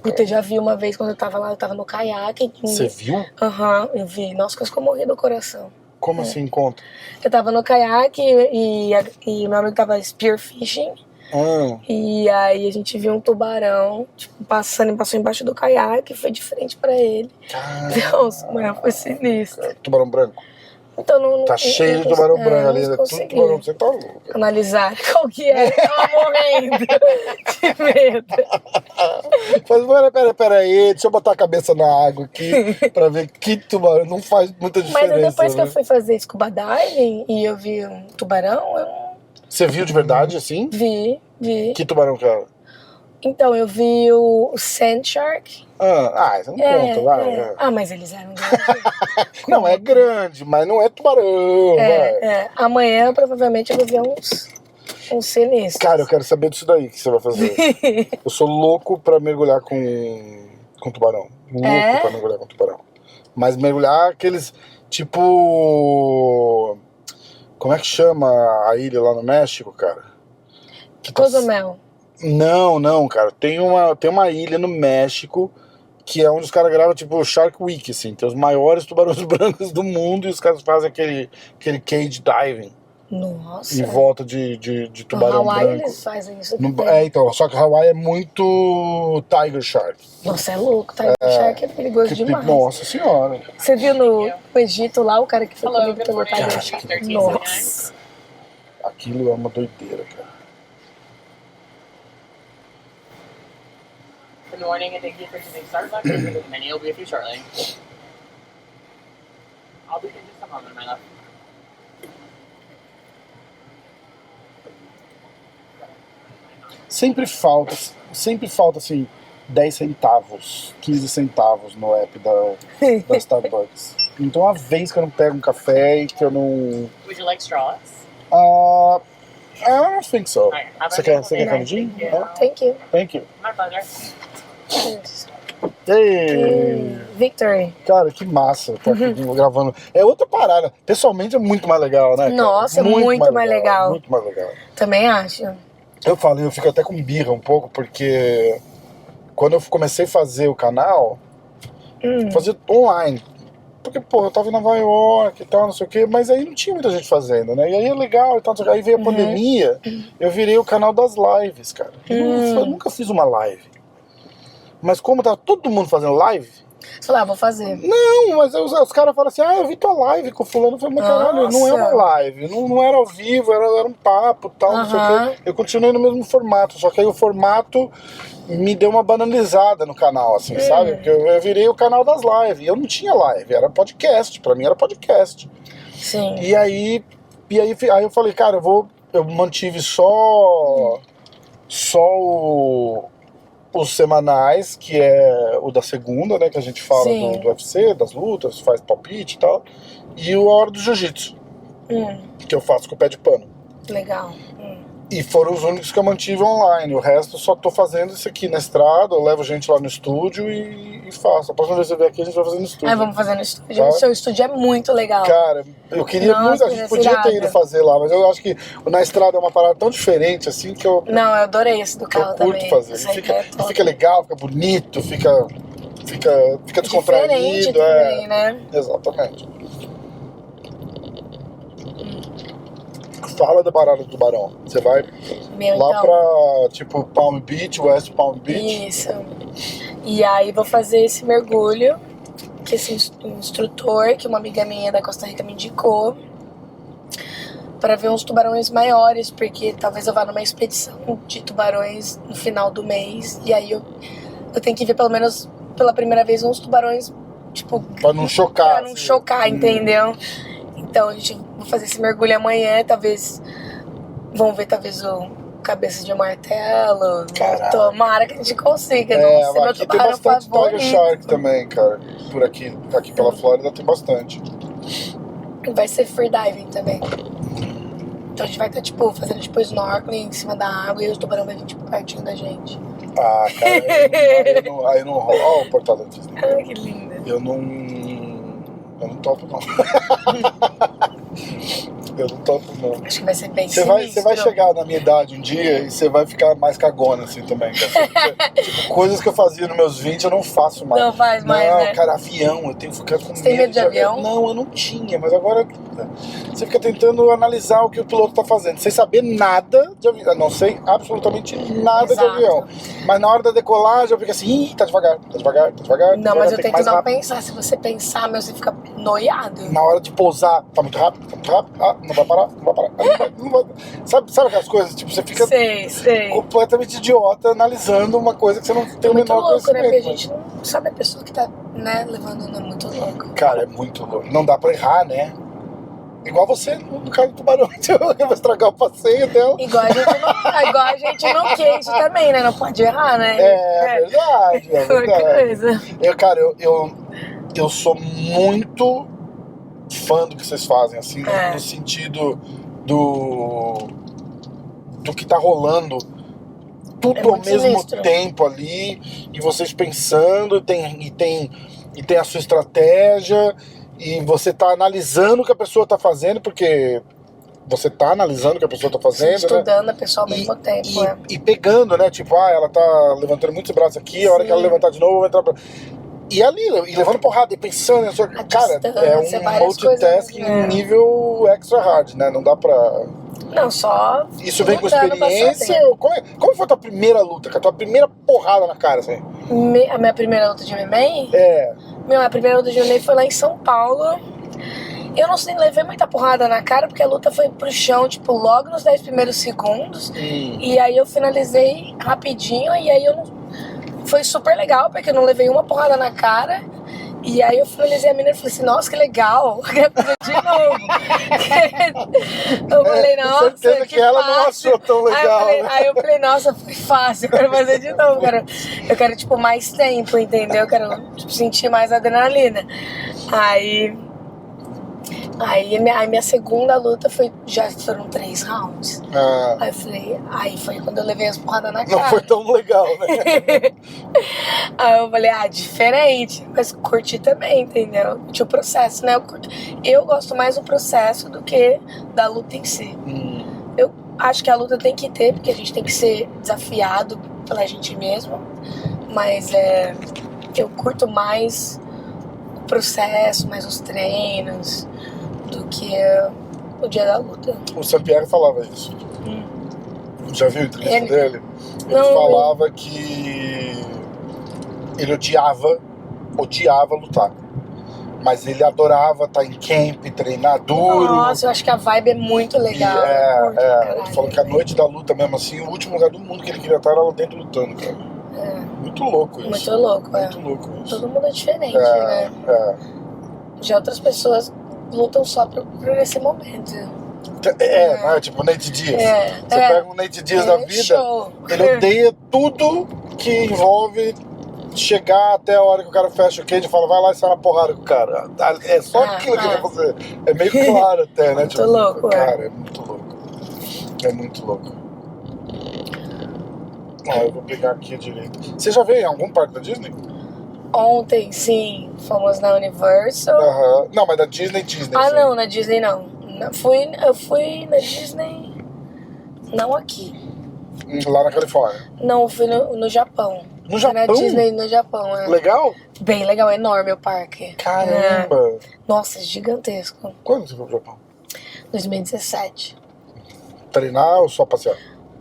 Puta, eu já vi uma vez quando eu tava lá, eu tava no caiaque. Você viu? Aham, eu vi. Nossa, quase que eu morri do coração. Como assim conta? Eu tava no caiaque e meu amigo tava spearfishing. E aí a gente viu um tubarão, tipo, passou embaixo do caiaque e foi de frente pra ele. Nossa, mano, foi sinistro. Tubarão branco? Então não. Tá cheio de tubarão branco ali. Não Tudo tubarão, você tá louco. analisar qual que é. Tava morrendo de medo. Mas pera aí, deixa eu botar a cabeça na água aqui pra ver que tubarão. Não faz muita diferença. Mas depois que né? eu fui fazer scuba diving e eu vi um tubarão, eu Você viu de verdade assim? vi. Que tubarão que era? Então, eu vi o Sand Shark. Isso não conta, vai. Ah, mas eles eram grandes. Não, é grande, mas não é tubarão, vai. Amanhã, provavelmente, eu vou ver uns sinistros. Cara, eu quero saber disso daí que você vai fazer. Eu sou louco pra mergulhar com tubarão. Louco pra mergulhar com tubarão. Mas mergulhar aqueles, tipo... Como é que chama a ilha lá no México, cara? Cozumel. Não, cara. Tem uma ilha no México que é onde os caras gravam, tipo, Shark Week, assim. Tem os maiores tubarões brancos do mundo e os caras fazem aquele cage diving. Nossa. Em volta de tubarão no Hawaii branco. eles fazem isso. Então, só que Hawaii é muito Tiger Shark. Nossa, é louco. Tiger Shark é perigoso demais. Nossa senhora. Você viu no Egito lá, o cara que foi Hello, comigo good pelo morning. Tiger Shark? 1379. Nossa. Aquilo é uma doideira, cara. Good morning and thank you for choosing Starbucks. The menu will be with you shortly. I'll be in just a moment, my love. Sempre falta assim, 10 centavos, 15 centavos no app da Starbucks. Então, uma vez que eu não pego um café e que eu não... Would you like straws? I don't think so. Alright, how about Você quer canudinho? Thank you. Thank you. Thank you. My pleasure. Ei, Victory. cara, que massa tá aqui gravando. É outra parada. Pessoalmente é muito mais legal, né, cara? Nossa, muito mais legal. Muito mais legal. Também acho. Eu fico até com birra um pouco, porque quando eu comecei a fazer o canal, fazia online. Porque, pô, eu tava em Nova York e tal, não sei o quê, mas aí não tinha muita gente fazendo, né? E aí é legal e tal, aí veio a pandemia, eu virei o canal das lives, cara. Eu nunca fiz uma live. Mas como tava todo mundo fazendo live... Sei lá, vou fazer. Não, mas os caras falam assim, eu vi tua live com o fulano. Eu falei, mas caralho, não é uma live, não era ao vivo, era um papo e tal, não sei o quê. Eu continuei no mesmo formato, só que aí o formato me deu uma banalizada no canal, assim, sabe? Porque eu virei o canal das lives, e eu não tinha live, era podcast, pra mim era podcast. Sim. E aí eu falei, cara, eu mantive só os semanais, que é o da segunda, né, que a gente fala do UFC, das lutas, faz palpite e tal, e a hora do jiu-jitsu, que eu faço com o pé de pano. Legal. E foram os únicos que eu mantive online, o resto eu só tô fazendo isso aqui na estrada, eu levo gente lá no estúdio e faço. A próxima vez que você vier aqui a gente vai fazer no estúdio. Vamos fazer no estúdio. Tá? O seu estúdio é muito legal. Cara, eu queria muito, a gente podia ter ido fazer lá, mas eu acho que na estrada é uma parada tão diferente assim que eu... Não, eu adorei esse do carro também. Eu curto fazer, fica legal, fica bonito, fica descontraído. Diferente também, né? Exatamente. Fala da parada do Tubarão. Você vai lá pra, tipo, Palm Beach, West Palm Beach. Isso. E aí vou fazer esse mergulho, que esse instrutor, que uma amiga minha da Costa Rica me indicou, para ver uns tubarões maiores, porque talvez eu vá numa expedição de tubarões no final do mês. E aí eu tenho que ver pelo menos pela primeira vez uns tubarões, tipo... Pra não chocar. Pra não chocar, entendeu? Então, vou fazer esse mergulho amanhã, talvez... Vamos ver, talvez, cabeça de martelo. Caralho. Tomara que a gente consiga. Não ser meu aqui tem tubarão bastante Tiger favorito. Shark também, cara. Por aqui pela Flórida tem bastante. Vai ser freediving também. Então a gente vai estar, tipo, fazendo, tipo, snorkeling em cima da água e o tubarão vai vir, tipo, pertinho da gente. Ah, cara, aí não rola. Ó, o portal da Disney. Ai, que linda. Eu não topo, não. Eu não topo, não. Acho que vai ser bem Você vai chegar na minha idade um dia e você vai ficar mais cagona, assim, também. Cara. Tipo, coisas que eu fazia nos meus 20 eu não faço mais. Não faz mais, não, né? cara, avião, eu tenho que ficar com Você tem medo de avião? Não, eu não tinha, mas agora você fica tentando analisar o que o piloto tá fazendo, sem saber nada de avião. Eu não sei absolutamente nada Exato. de avião. Mas na hora da decolagem eu fico assim, ih, tá devagar. Não, mas eu tem que ir tento mais não rápido. pensar. Se você pensar, meu, você fica noiado. Na hora de pousar, tá muito rápido. Ah, não vai parar. Ah, não vai. Sabe aquelas coisas? Tipo, você fica Sei. completamente idiota analisando uma coisa que você não tem É o muito menor louco, né? Porque a conhecimento. gente não sabe a pessoa que tá, né, levando, é muito louco. Cara, é muito louco. Não dá pra errar, né? Igual você no caso do tubarão. Eu vou estragar o passeio dela. Igual a gente no queijo também, né? Não pode errar, né? É verdade, é Qualquer verdade. coisa. Cara, eu sou muito fã do que vocês fazem, assim, no sentido do que tá rolando tudo É ao muito mesmo sinistro. tempo ali, e vocês pensando, e tem a sua estratégia, e você tá analisando o que a pessoa tá fazendo, porque você tá analisando o que a pessoa tá fazendo, né? Estudando a pessoa ao mesmo tempo, e pegando, né? Tipo, ela tá levantando muitos braços aqui, a hora que ela levantar de novo, eu vou entrar pra... E ali, e levando porrada, e pensando, cara, é distância, um várias multitasking coisas, né? nível extra hard, né? Não dá pra... Não, só. Isso vem com lutando pra experiência? saber. Como foi a tua primeira luta, cara? A tua primeira porrada na cara, assim? A minha primeira luta de MMA? É. A primeira luta de MMA foi lá em São Paulo. Eu não sei, levei muita porrada na cara, porque a luta foi pro chão, tipo, logo nos 10 primeiros segundos. E aí eu finalizei rapidinho, e aí eu não... Foi super legal, porque eu não levei uma porrada na cara. E aí eu finalizei a menina e falei assim, nossa, que legal. Eu quero fazer de novo. Eu falei, nossa, certeza que ela não fácil. achou tão legal, né? Aí eu falei, nossa, foi fácil, eu quero fazer de novo. Eu quero, tipo, mais tempo, entendeu? Eu quero, tipo, sentir mais adrenalina. Aí minha segunda luta já foram 3 rounds. Aí eu falei, aí foi quando eu levei as porradas na cara. Não foi tão legal, né? Aí eu falei, diferente, mas curti também, entendeu? Curti o processo, né? Eu gosto mais do processo do que da luta em si. Eu acho que a luta tem que ter, porque a gente tem que ser desafiado pela gente mesmo, mas eu curto mais o processo, mais os treinos, do que o dia da luta. O Saint-Pierre falava isso. Já viu a entrevista dele? Ele Não, falava que ele odiava lutar. Mas ele adorava estar em camp, treinar duro. Nossa, eu acho que a vibe é muito legal. Ele falou que a noite da luta mesmo assim, o último lugar do mundo que ele queria estar era lá dentro lutando, cara. Muito louco isso. Muito louco, Muito louco isso. Todo mundo é diferente, né? Já outras pessoas lutam só por esse momento. Né? Tipo o Nate Diaz. Você pega um Nate Diaz da vida, show. ele odeia tudo que envolve chegar até a hora que o cara fecha o cage e fala, vai lá e sai na porrada com o cara. É só aquilo que ele vai fazer. É meio claro até, né? Muito louco, cara, é muito louco. É muito louco. Eu vou pegar aqui direito. Você já veio em algum parque da Disney? Ontem, sim, fomos na Universal. Não, mas da Disney. Não, na Disney não. Eu fui na Disney, não aqui. Lá na Califórnia? Não, eu fui no Japão. No Japão? Na Disney no Japão, Legal? Bem legal, enorme o parque. Caramba! Nossa, gigantesco. Quando você foi pro Japão? 2017. Treinar ou só passear?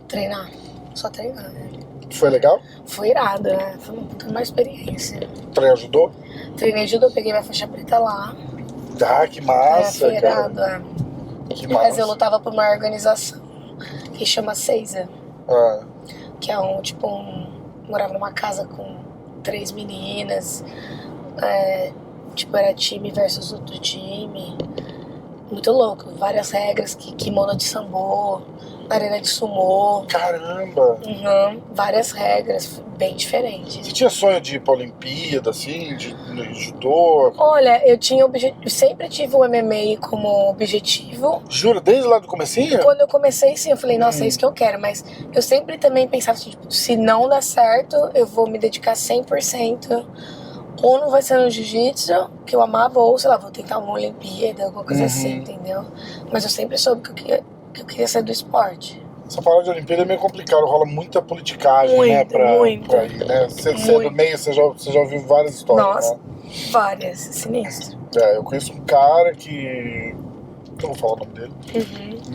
Treinar. Só treinar, né? Foi legal? Foi irado, né? Foi uma experiência. Treinar judô? Treinei judô, peguei minha faixa preta lá. Que massa, foi cara. irado, Que Mas massa. eu lutava por uma organização que chama Seiza. Que é morava numa casa com 3 meninas. Era time versus outro time. Muito louco. Várias regras, kimono de sambo, arena de sumô. Caramba! Várias regras bem diferentes. Você tinha sonho de ir pra Olimpíada, assim, de judô? Olha, eu sempre tive o MMA como objetivo. Jura? Desde lá do comecinho? Quando eu comecei, sim, eu falei, nossa, é isso que eu quero. Mas eu sempre também pensava assim, tipo, se não dá certo, eu vou me dedicar 100%. Ou não vai ser no jiu-jitsu, que eu amava, ou sei lá, vou tentar uma Olimpíada, alguma coisa assim, entendeu? Mas eu sempre soube que eu queria ser do esporte. Essa palavra de Olimpíada é meio complicado, rola muita politicagem, né? Pra ir, né? Você é do meio, você já ouviu várias histórias, nossa, né? Várias, sinistro. Eu conheço um cara que... não vou falar o nome dele.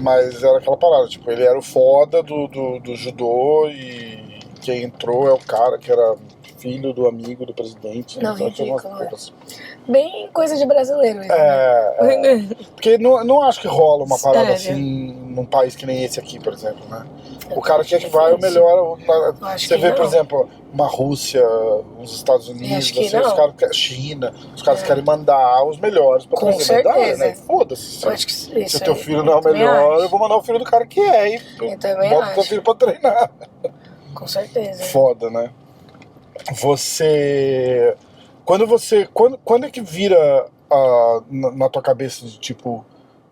Mas era aquela parada, tipo, ele era o foda do judô e quem entrou é o cara que era filho do amigo do presidente. Não, ridículo. Bem coisa de brasileiro. Porque não acho que rola uma parada assim num país que nem esse aqui, por exemplo, né? O cara que vai o melhor. Você vê, por exemplo, uma Rússia, uns Estados Unidos, assim, os caras, China, os caras querem mandar os melhores pra trazer medalha, né? Foda-se. Se o teu filho não é o melhor, eu vou mandar o filho do cara que é. E bota o teu filho pra treinar. Com certeza. Foda, né? Quando é que vira na tua cabeça de tipo,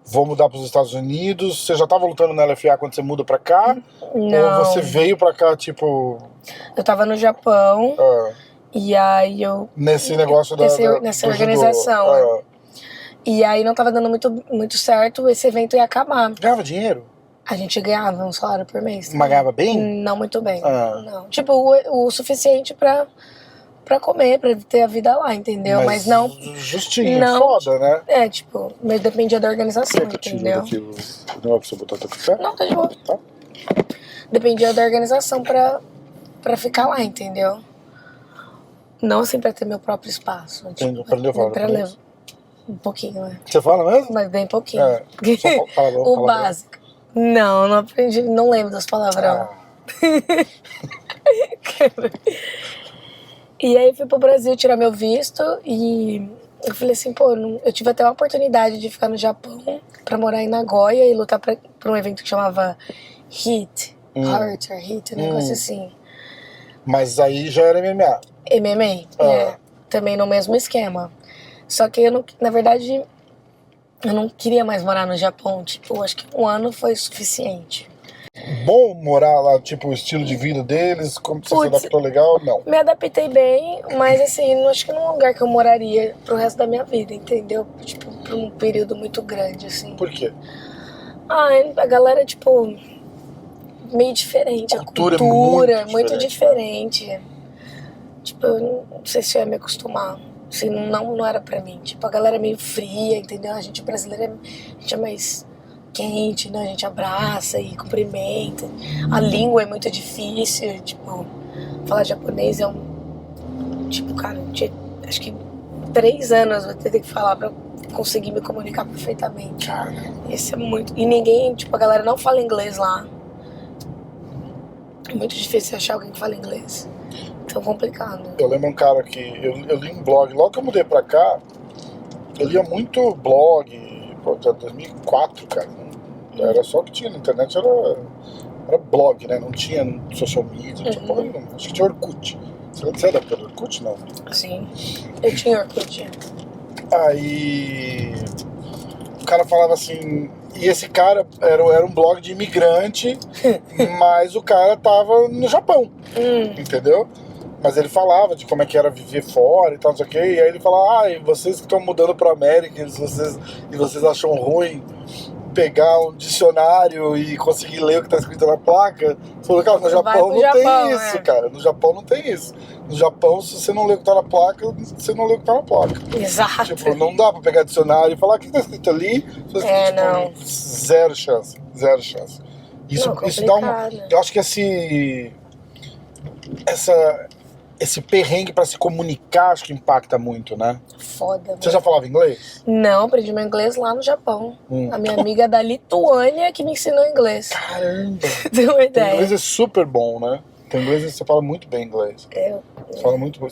vou mudar pros Estados Unidos? Você já tava lutando na LFA quando você muda pra cá? Não. Ou você veio pra cá, tipo... Eu tava no Japão, e aí eu... Nesse negócio nessa organização. E aí não tava dando muito certo, esse evento ia acabar. Ganhava dinheiro? A gente ganhava um salário por mês. Mas ganhava bem? Não muito bem. Não. Tipo, o suficiente pra comer, pra ter a vida lá, entendeu? Mas não... Justinho, foda, né? Tipo, mas dependia da organização, entendeu? Não é pra você botar teu café? Não, tá de boa. Tá. Dependia da organização pra ficar lá, entendeu? Não assim pra ter meu próprio espaço. Tipo, aprendeu a falar japonês? Um pouquinho, né? Você fala mesmo? Mas bem pouquinho. Só palavrão, o básico. Não aprendi, não lembro dos palavrão. E aí fui pro Brasil tirar meu visto e eu falei assim, pô, eu tive até uma oportunidade de ficar no Japão pra morar em Nagoya e lutar pra um evento que chamava HIIT, Heart or HIIT, um negócio assim. Mas aí já era MMA? MMA, também no mesmo esquema. Só que na verdade, eu não queria mais morar no Japão, tipo, acho que 1 ano foi suficiente. Bom morar lá, tipo, o estilo de vida deles, como você se adaptou legal? Não. Me adaptei bem, mas assim, não acho que não é um lugar que eu moraria pro resto da minha vida, entendeu? Tipo, por um período muito grande, assim. Por quê? A galera, tipo, meio diferente. A cultura é muito diferente. Né? Tipo, eu não sei se eu ia me acostumar. Assim, não era pra mim. Tipo, a galera é meio fria, entendeu? A gente brasileira, a gente é mais quente, né? A gente abraça e cumprimenta. A língua é muito difícil, tipo, falar japonês é tipo, cara, acho que 3 anos eu vou ter que falar pra conseguir me comunicar perfeitamente. Esse é muito... E ninguém, tipo, a galera não fala inglês lá. É muito difícil achar alguém que fala inglês. Então é complicado. Eu lembro um cara que... Eu li um blog, logo que eu mudei pra cá, eu lia muito blog, pô, 2004, cara. Era só o que tinha na internet, era blog, né? Não tinha social media, não tinha porra nenhuma. Acho que tinha Orkut. Você é da época do Orkut, não? Sim, eu tinha Orkut. Aí o cara falava assim, e esse cara era um blog de imigrante, mas o cara tava no Japão, entendeu? Mas ele falava de como é que era viver fora e tal, não sei o quê, e aí ele falava, e vocês que estão mudando pra América, e vocês acham ruim pegar um dicionário e conseguir ler o que tá escrito na placa. Falou, cara, no Japão não tem isso, cara. No Japão não tem isso. No Japão, se você não lê o que tá na placa, você não lê o que tá na placa. Exato. Tipo, não dá pra pegar dicionário e falar o que tá escrito ali. Não. Zero chance. Isso dá uma... Eu acho que esse perrengue pra se comunicar, acho que impacta muito, né? Foda. Você já falava inglês? Não, aprendi meu inglês lá no Japão. A minha amiga da Lituânia que me ensinou inglês. Caramba! Tem uma ideia. O inglês é super bom, né? Tem inglês, você fala muito bem inglês. Você fala muito bem.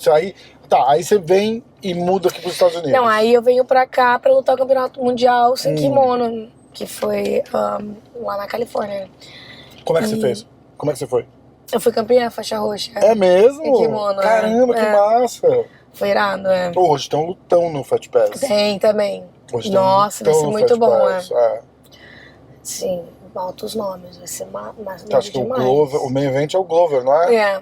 Aí você vem e muda aqui pros Estados Unidos. Não, aí eu venho pra cá pra lutar o campeonato mundial sem kimono, que foi lá na Califórnia. Como é que você fez? Como é que você foi? Eu fui campeã, faixa roxa. É mesmo? Sem kimono, Caramba, que massa! Foi irado, Hoje tem um lutão no Fat Pass. Tem também. Hoje Nossa, vai tem um ser lutão muito no bom, Fat Pass. Sim, altos nomes, vai ser mais Acho que demais. o main event é o Glover, não é? É,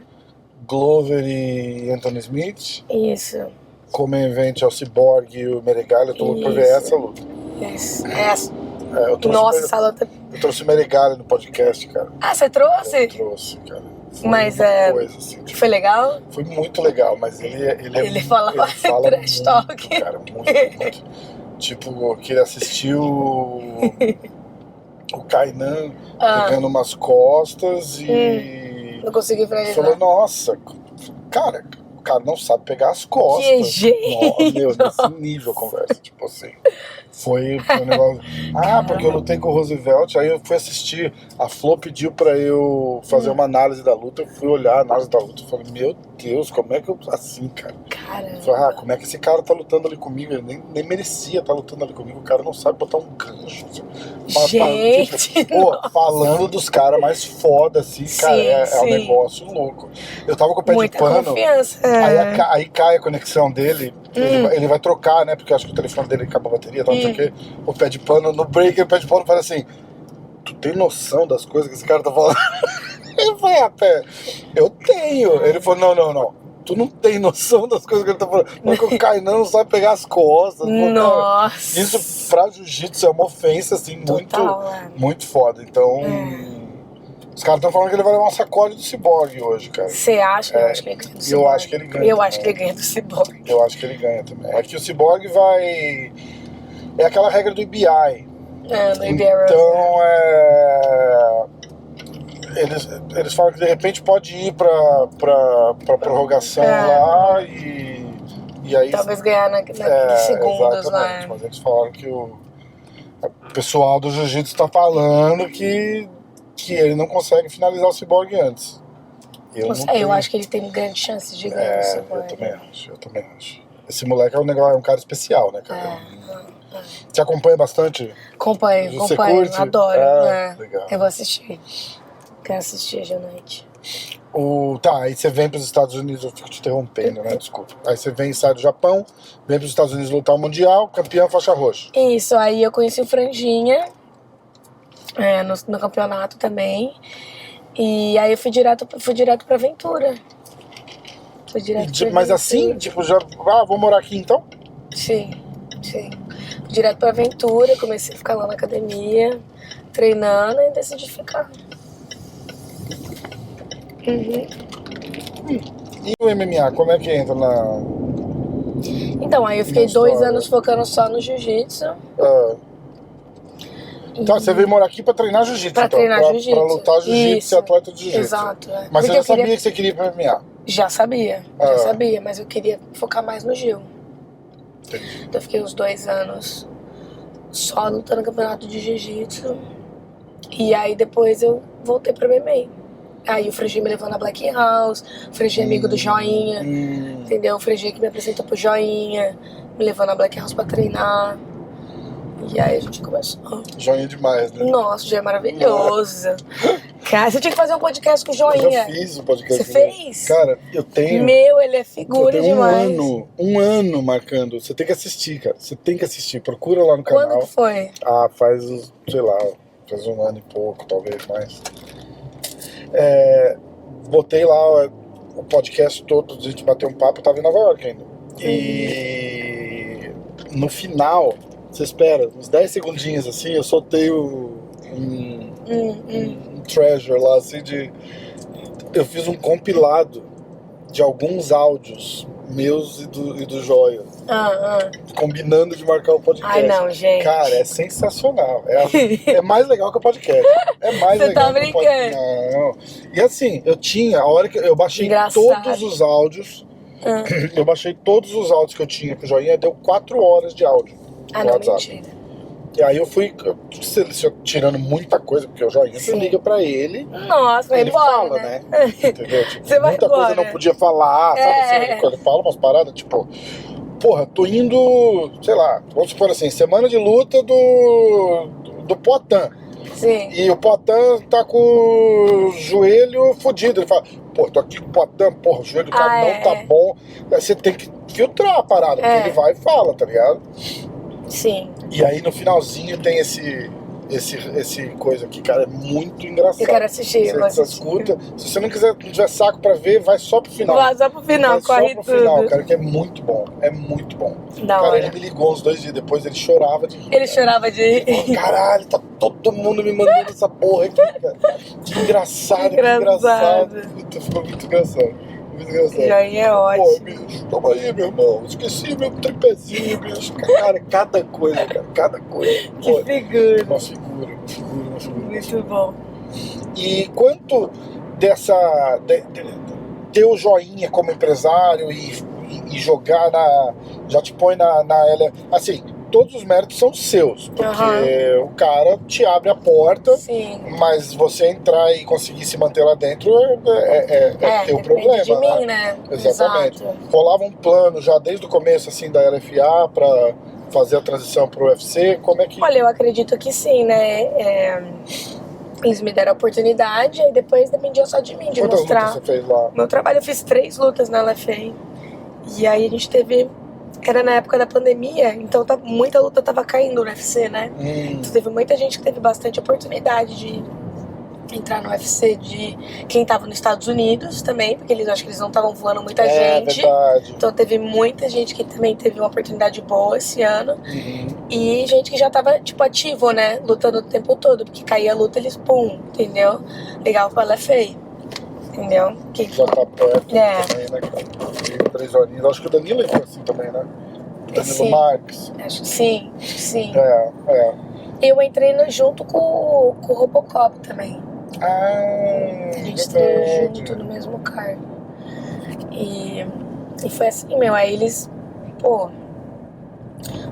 Glover e Anthony Smith. isso. Com o main event é o Cyborg e o Meregalha. Eu tô louco pra ver essa luta. Isso. Eu trouxe Nossa, essa luta... Eu trouxe o Meregalha no podcast, cara. Ah, você trouxe? Eu trouxe, cara. Foi Mas uma coisa, assim, tipo, foi legal? foi muito legal, mas ele fala trash muito, talk. cara, muito. Tipo, que ele assistiu o Kainan pegando umas costas e Não consegui falou, finalizar. nossa, cara, o cara não sabe pegar as costas. Que jeito! Nossa, meu, nesse nível a conversa, tipo assim. Foi um negócio. Porque eu lutei com o Roosevelt, aí eu fui assistir. A Flo pediu pra eu fazer uma análise da luta. Eu fui olhar a análise da luta e falei, meu Deus, como é que eu. Assim, cara. Cara. Eu falei, como é que esse cara tá lutando ali comigo? Ele nem merecia estar lutando ali comigo. O cara não sabe botar um gancho. Gente, falando dos caras mais foda, assim, Sim, cara, é um sim. negócio louco. Eu tava com o pé Muita de pano. confiança. Aí cai a conexão dele. Ele vai trocar, né? Porque eu acho que o telefone dele acabou a bateria, não sei o quê. O pé de pano, no break, o pé de pano fala assim: tu tem noção das coisas que esse cara tá falando? Eu falei, eu tenho. Ele falou, não. Tu não tem noção das coisas que ele tá falando. Porque o Kainan não sabe pegar as costas. Nossa. Isso pra jiu-jitsu é uma ofensa, assim, muito foda. Então, os caras estão falando que ele vai levar um sacode do Cyborg hoje, cara. Você acha? Eu acho que ele ganha do Cyborg. Eu acho que ele ganha. Eu acho que ele ganha do Cyborg. Eu acho que ele ganha também. É que o Cyborg vai... É aquela regra do IBI. Do IBI. Então, Eles falam que de repente pode ir pra prorrogação lá e aí... Talvez ganhar naqueles segundos, né? Mas eles falaram que o pessoal do jiu-jitsu tá falando que ele não consegue finalizar o Cyborg antes. Eu acho que ele tem grande chance de ganhar o Cyborg. Eu também acho. Esse moleque é um cara especial, né, cara? Você acompanha bastante? Acompanho, Você curte? adoro. Legal. Eu vou assistir. Quero assistir hoje à noite. Aí você vem para os Estados Unidos, eu fico te interrompendo, né? Desculpa. Aí você sai do Japão, vem para os Estados Unidos lutar o Mundial, campeão faixa roxa. Isso, aí eu conheci o Franjinha no campeonato também. E aí eu fui direto pra Aventura. Mas assim, tipo, já. Vou morar aqui então? Sim. Fui direto pra Aventura, comecei a ficar lá na academia, treinando e decidi ficar. E o MMA, como é que entra na... Então, aí eu fiquei 2 anos focando só no jiu-jitsu. Então, você veio morar aqui pra treinar jiu-jitsu, Pra treinar jiu-jitsu. Pra lutar jiu-jitsu e ser atleta de jiu-jitsu. Exato. Mas você já sabia que você queria ir pra MMA? Já sabia, mas eu queria focar mais no Gil. Entendi. Então eu fiquei uns 2 anos só lutando no campeonato de jiu-jitsu. E aí depois eu voltei pra MMA. Aí o Franjinha me levou na Black House, o Franjinha é amigo do Joinha, entendeu? O Franjinha que me apresentou pro Joinha, me levou na Black House pra treinar. E aí a gente começou. Joinha demais, né? Nossa, o Joinha é maravilhoso. Cara, você tinha que fazer um podcast com o Joinha. Eu já fiz o podcast. Você fez? Cara, eu tenho... Ele é figura demais. Um ano marcando. Você tem que assistir, cara. Você tem que assistir. Procura lá no canal. Quando que foi? Faz, sei lá, faz 1 ano e pouco, talvez mais. Botei lá o podcast todo, a gente bateu um papo, eu tava em Nova York ainda. E no final, você espera, uns 10 segundinhos assim, eu soltei um treasure lá, assim, eu fiz um compilado de alguns áudios meus e do Joia. Combinando de marcar o podcast. Ai, não, gente. Cara, é sensacional. É mais legal que o podcast. É mais Você legal tá que o podcast. Não. E assim, a hora que eu baixei todos os áudios. Eu baixei todos os áudios que eu tinha com o Joinha, deu 4 horas de áudio. Não, WhatsApp. mentira. E aí eu fui tirando muita coisa, porque o Joinha você liga pra ele. Nossa, vai ele embora, fala, né? Entendeu? Tipo, Você vai muita embora. coisa não podia falar, sabe? Ele fala umas paradas, tipo, porra, tô indo, sei lá, vamos supor assim, semana de luta do Poatan. Sim. E o Poatan tá com o joelho fudido. Ele fala, pô, tô aqui com o Poatan, porra, o joelho do cara não tá bom. Aí você tem que filtrar a parada, porque ele vai e fala, tá ligado? Sim. E aí no finalzinho tem esse coisa aqui, cara, é muito engraçado. Eu quero assistir. Você escuta. Se você não tiver saco pra ver, vai só pro final. Vai só pro final, corre só pro tudo. final, cara, que é muito bom. É muito bom. Da cara, hora. ele me ligou uns 2 dias depois, ele chorava de rir. Ele chorava de rir. Ele falou, caralho, tá todo mundo me mandando essa porra aqui, cara. Que engraçado, que engraçado. Puta, ficou muito engraçado. Muito engraçado. Joinha é ótimo. Pô, bicho, toma aí, meu irmão. Esqueci meu tripézinho, bicho. Cara, cada coisa, cara. Cada coisa. Que pô, figura. Uma figura. Muito bom. E quanto dessa... ter o joinha como empresário e jogar já te põe na assim, todos os méritos são seus, porque o cara te abre a porta. Sim. Mas você entrar e conseguir se manter lá dentro é teu problema, de mim, né? Exatamente. Exato. Rolava um plano já desde o começo assim da LFA pra fazer a transição pro UFC, como é que... Olha, eu acredito que sim, né? Eles me deram a oportunidade e depois dependia só de mim, de Quantas mostrar. lutas você fez lá? Meu trabalho, eu fiz 3 lutas na LFA. E aí a gente teve... Era na época da pandemia, então muita luta tava caindo no UFC, né? Então teve muita gente que teve bastante oportunidade de entrar no UFC, de quem tava nos Estados Unidos também, porque acho que eles não estavam voando muita gente. Verdade. Então teve muita gente que também teve uma oportunidade boa esse ano. E gente que já tava, tipo, ativo, né? Lutando o tempo todo, porque caía a luta, eles pum, entendeu? Legal pra LFA. Entendeu? Já tá perto também, né, cara? 3 horinhas. Acho que o Danilo entrou assim também, né? Danilo Marques. Acho que sim, sim. Eu entrei junto com o Robocop também. A gente estreou junto no mesmo cargo. E foi assim, meu. Aí eles, pô,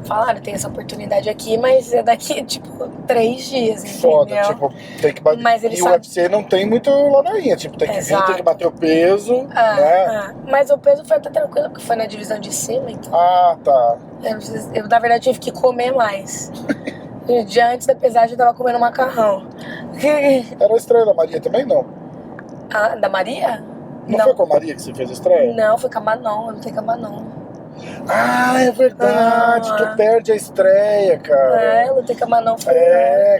falaram, tem essa oportunidade aqui, mas é daqui, tipo, 3 dias, entendeu? Foda, tipo, tem que bater. Mas ele e o UFC não tem muito ladainha, tipo, tem que vir, tem que bater o peso, né? Mas o peso foi até tranquilo, porque foi na divisão de cima, então. Tá. Eu, na verdade, tive que comer mais. Um dia antes da pesagem, eu tava comendo macarrão. Era a estreia da Maria também, não? Ah, da Maria? Não foi com a Maria que você fez a estreia? Não, foi com a Manon, eu lutei com a Manon. Ah, é verdade, tu perde a estreia, cara. Eu lutei com a Manon.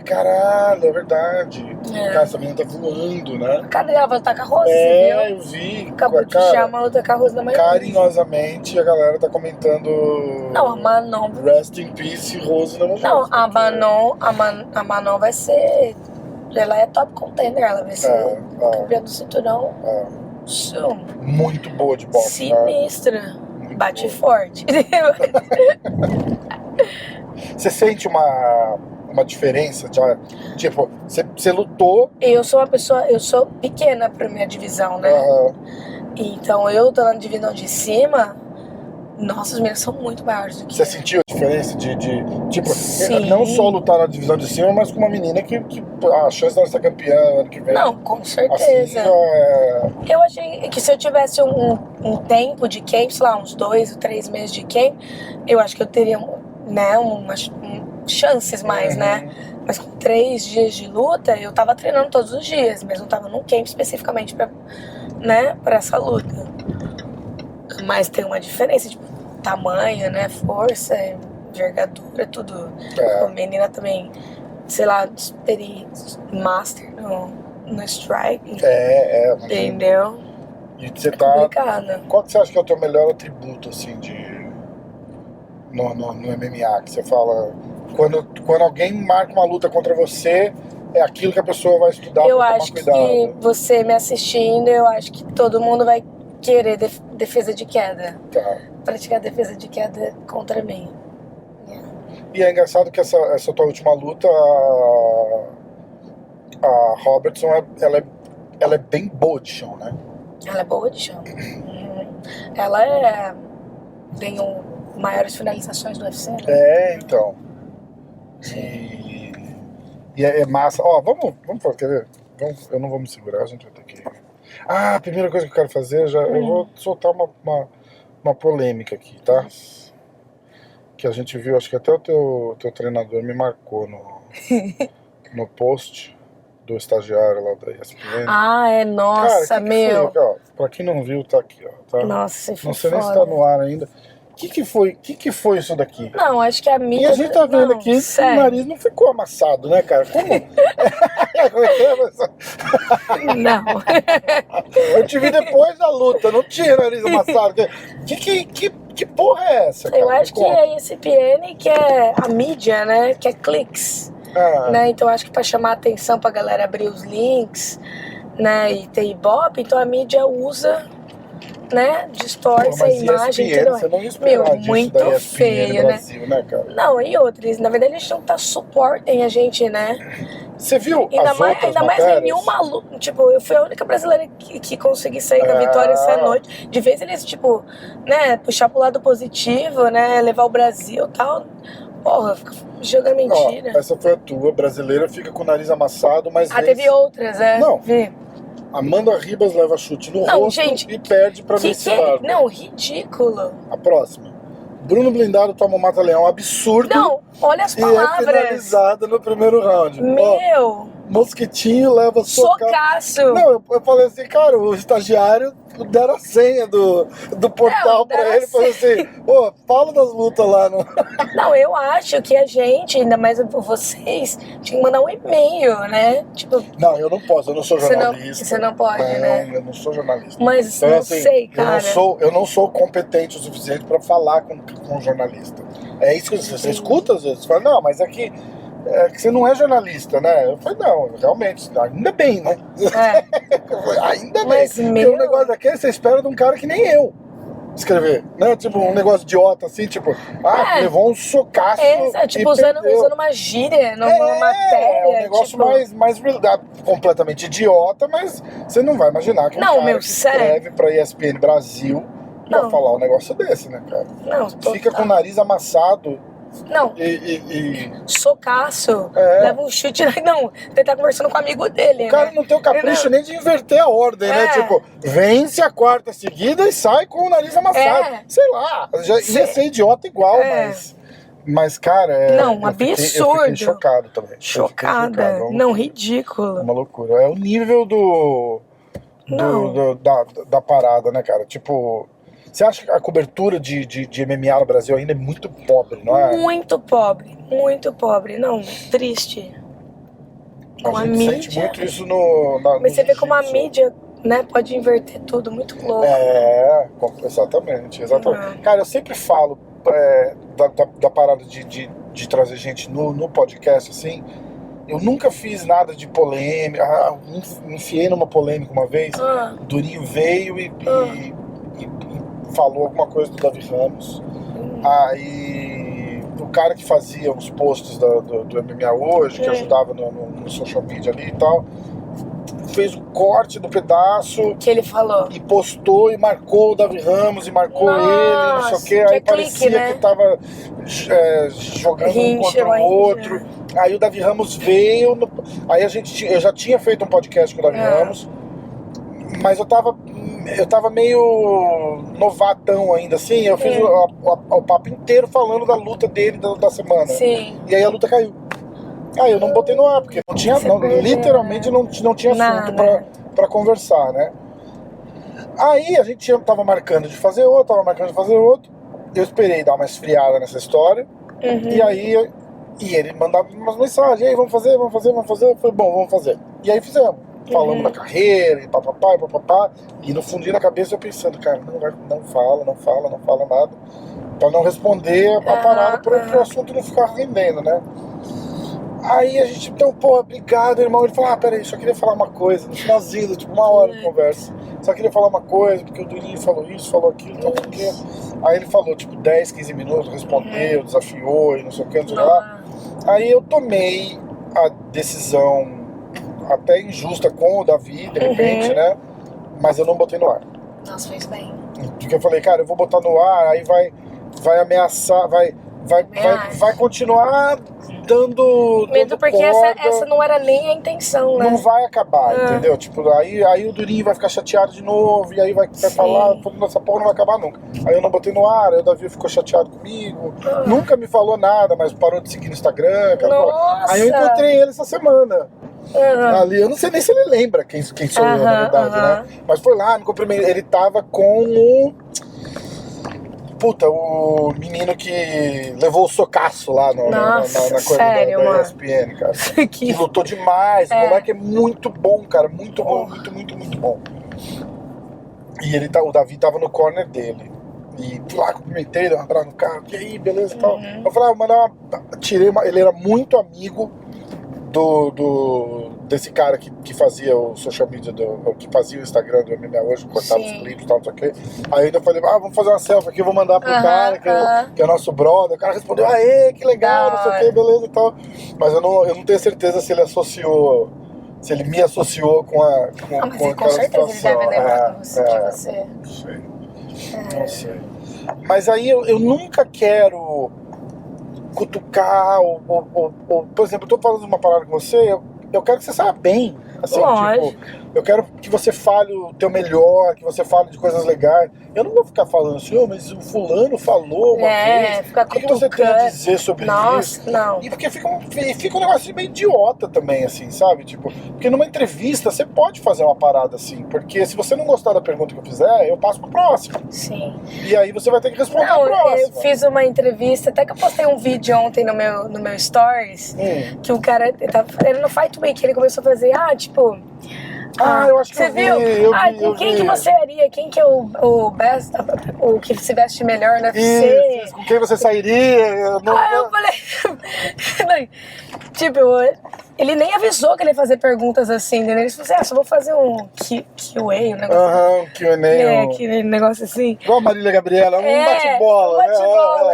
Caralho, é verdade. Cara, essa menina tá voando, né? Cadê ela? Vai lutar com a Rose, viu? Eu vi. Acabou de chamar a luta com a Rose da manhã. Carinhosamente, a galera tá comentando... Não, a Manon... Rest in Peace, Rose não. Não, a Manon vai ser... Ela é top contender, ela vai ser campeã do cinturão. Muito boa de boxe. Sinistra. Bate forte. Você sente uma diferença? Tipo, você lutou... Eu sou pequena pra minha divisão, né? Então eu tô na divisão de cima... Nossa, os meninos são muito maiores do que Você sentiu a diferença tipo, Sim. Não só lutar na divisão de cima, mas com uma menina que a chance dela ser campeã ano que vem? Não, com certeza. Assim, Eu achei que se eu tivesse um tempo de camp, sei lá, uns 2 ou 3 meses de camp, eu acho que eu teria, né, umas chances mais, né? Mas com 3 dias de luta, eu tava treinando todos os dias, mas não tava num camp especificamente pra essa luta. Mas tem uma diferença, tipo, tamanho, né, força, envergadura, tudo. A menina também, sei lá, master no strike. Entendeu? E você complicado. Qual que você acha que é o teu melhor atributo, assim, no MMA? Que você fala, quando alguém marca uma luta contra você, é aquilo que a pessoa vai estudar pra tomar cuidado. Eu acho que você me assistindo, eu acho que todo mundo vai querer defesa de queda. Praticar defesa de queda contra mim. E é engraçado que essa tua última luta, a Robertson, ela é bem boa de chão, né? Ela é boa de chão. Ela tem maiores finalizações do UFC, né? Então. E é massa. Ó, vamos quer ver? Eu não vou me segurar, a gente vai ter que... A primeira coisa que eu quero fazer, eu vou soltar uma polêmica aqui, tá? que a gente viu, acho que até o teu treinador me marcou no post do estagiário lá da ESPN. Ah, é, nossa, cara, meu. Foi, ó, pra quem não viu, tá aqui, ó. Tá? Nossa, foi não sei foda. nem se tá no ar ainda. O que foi isso daqui? Não, acho que a mídia... E a gente tá vendo aqui que o nariz não ficou amassado, né, cara? Como? Não. Eu te vi depois da luta, não tinha nariz amassado. Que porra é essa, cara? Eu acho que é a ESPN, que é a mídia, né? Que é cliques. Né? Então acho que pra chamar a atenção pra galera abrir os links, né? E ter ibope, então a mídia usa, né? Distorce a imagem. ESPN, você não ia esperar meu, disso muito da ESPN feio, Brasil, né, cara? Não, e outros, na verdade eles não tá suportem a gente, né? Você viu ainda mais nenhuma luta. Tipo, eu fui a única brasileira que consegui sair com a vitória essa noite. De vez eles, tipo, né, puxar pro lado positivo, né? Levar o Brasil e tal. Porra, fica jogando mentira. Ó, essa foi a tua, brasileira fica com o nariz amassado, mas. Teve outras, Não. Vi. Amanda Ribas leva chute no rosto e perde pra Macy Barber. Não, ridículo. A próxima. Bruno Blindado toma um mata-leão absurdo. Não, olha as palavras. E é finalizada no primeiro round. Meu. Mosquitinho leva socaço. Não, eu falei assim, cara, o estagiário deram a senha do portal pra ele. Falei assim, pô, fala das lutas lá. Não, eu acho que a gente, ainda mais vocês, tinha que mandar um e-mail, né? Tipo, não, eu não posso, eu não sou jornalista. Você não pode, né? Eu não sou jornalista. Mas então, não assim, sei, cara. Eu não sou competente o suficiente pra falar com um jornalista. É isso que você escuta às vezes. Você fala, não, mas aqui... É que você não é jornalista, né? Eu falei, não, realmente, ainda bem, né? Ainda bem. Porque um negócio daquele você espera de um cara que nem eu escrever, né? Tipo, um negócio idiota, assim, tipo, levou um socaço. Tipo, usando uma gíria numa matéria. É um negócio tipo... mais completamente idiota, mas você não vai imaginar que um cara que escreve pra ESPN Brasil vai falar um negócio desse, né, cara? Não, fica com o nariz amassado. Não. Socaço. Leva um chute. Não, ele tá conversando com o amigo dele. O cara não tem o capricho nem de inverter a ordem, né? Tipo, vence a quarta seguida e sai com o nariz amassado. Sei lá, ia ser idiota igual, mas, cara, não, absurdo. Eu fiquei chocado também. Chocada. Não, ridículo. É uma loucura. É o nível da parada, né, cara? Tipo... Você acha que a cobertura de MMA no Brasil ainda é muito pobre, não é? Muito pobre, muito pobre. Não, triste. A gente sente muito isso Mas você vê como a mídia, né, pode inverter tudo, muito louco. Exatamente. Cara, eu sempre falo da parada de trazer gente no podcast, assim. Eu nunca fiz nada de polêmica. Me enfiei numa polêmica uma vez. O Durinho veio e falou alguma coisa do Davi Ramos. Aí o cara que fazia os posts do MMA hoje, que ajudava no social media ali e tal, fez o corte do pedaço que ele falou e postou e marcou o Davi Ramos e marcou ele, não sei o que. Aí parecia que tava jogando um contra o outro. Aí o Davi Ramos veio, aí eu já tinha feito um podcast com o Davi Ramos, mas eu tava meio novatão ainda, assim. Eu fiz o papo inteiro falando da luta dele da semana. Sim. E aí a luta caiu. Aí eu não botei no ar, porque não tinha, literalmente não tinha assunto pra conversar, né? Aí a gente tava marcando de fazer outro, Eu esperei dar uma esfriada nessa história. E aí ele mandava umas mensagens, e aí, vamos fazer. Eu falei, bom, vamos fazer. E aí fizemos. Falamos da carreira e papapá. E no fundinho da cabeça eu pensando, cara, não fala nada. Pra não responder a parada pro assunto não ficar rendendo, né? Aí a gente, então, pô, obrigado, irmão. Ele falou, peraí, só queria falar uma coisa. No finalzinho, tipo, uma hora de conversa. Só queria falar uma coisa, porque o Durinho falou isso, falou aquilo, tal, porque... Aí ele falou, tipo, 10, 15 minutos, respondeu, desafiou e não sei o que, não sei lá. Aí eu tomei a decisão até injusta com o Davi, de repente, né? Mas eu não botei no ar. Nossa, fez bem. Porque eu falei, cara, eu vou botar no ar, aí vai ameaçar, vai vai continuar dando porque corda. essa não era nem a intenção, né? Não vai acabar, entendeu? Tipo, aí o Durinho vai ficar chateado de novo, e aí vai falar, essa porra não vai acabar nunca. Aí eu não botei no ar, aí o Davi ficou chateado comigo, nunca me falou nada, mas parou de seguir no Instagram. Aí eu encontrei ele essa semana. Ali, eu não sei nem se ele lembra quem sou eu, na verdade, né? Mas foi lá, me cumprimentou. Ele tava com o menino que levou o socaço lá na coisa da ESPN, cara. Que lutou demais. O moleque é muito bom, cara. Muito bom, muito bom. E o Davi tava no corner dele. E fui lá, cumprimentei, dei um abraço no carro. E aí, beleza e tal. Eu falei, ele era muito amigo desse cara que fazia o social media, que fazia o Instagram do MMA hoje, cortava os clipes e tal, não sei o quê. Aí eu ainda falei, vamos fazer uma selfie aqui, eu vou mandar pro cara, que é nosso brother. O cara respondeu, aê, que legal, não sei o quê, beleza e tal. Mas eu não tenho certeza se ele me associou com com certeza situação. Ele deve lembrar de você. Não sei. Mas aí eu nunca quero cutucar, ou por exemplo, eu tô falando uma palavra com você, eu quero que você saia bem. Assim, tipo, eu quero que você fale o teu melhor, que você fale de coisas legais. Eu não vou ficar falando assim, mas o fulano falou uma vez. Ficar o que você tem a dizer sobre isso? Não. E porque fica um negócio meio idiota também, assim, sabe? Tipo, porque numa entrevista você pode fazer uma parada assim, porque se você não gostar da pergunta que eu fizer, eu passo pro próximo. Sim. E aí você vai ter que responder a próxima. Eu fiz uma entrevista, até que eu postei um vídeo ontem no meu stories, que o cara, ele no Fight Week, ele começou a fazer, eu acho que você viu? Com quem que você iria? Quem que é o best, o que se veste melhor na UFC? Isso, com quem você sairia? Eu falei, tipo, ele nem avisou que ele ia fazer perguntas assim, entendeu? Ele falou assim, só vou fazer um Q&A, um negócio um Q&A. Aquele negócio assim. Igual a Marília Gabriela, um bate-bola. Um bate-bola.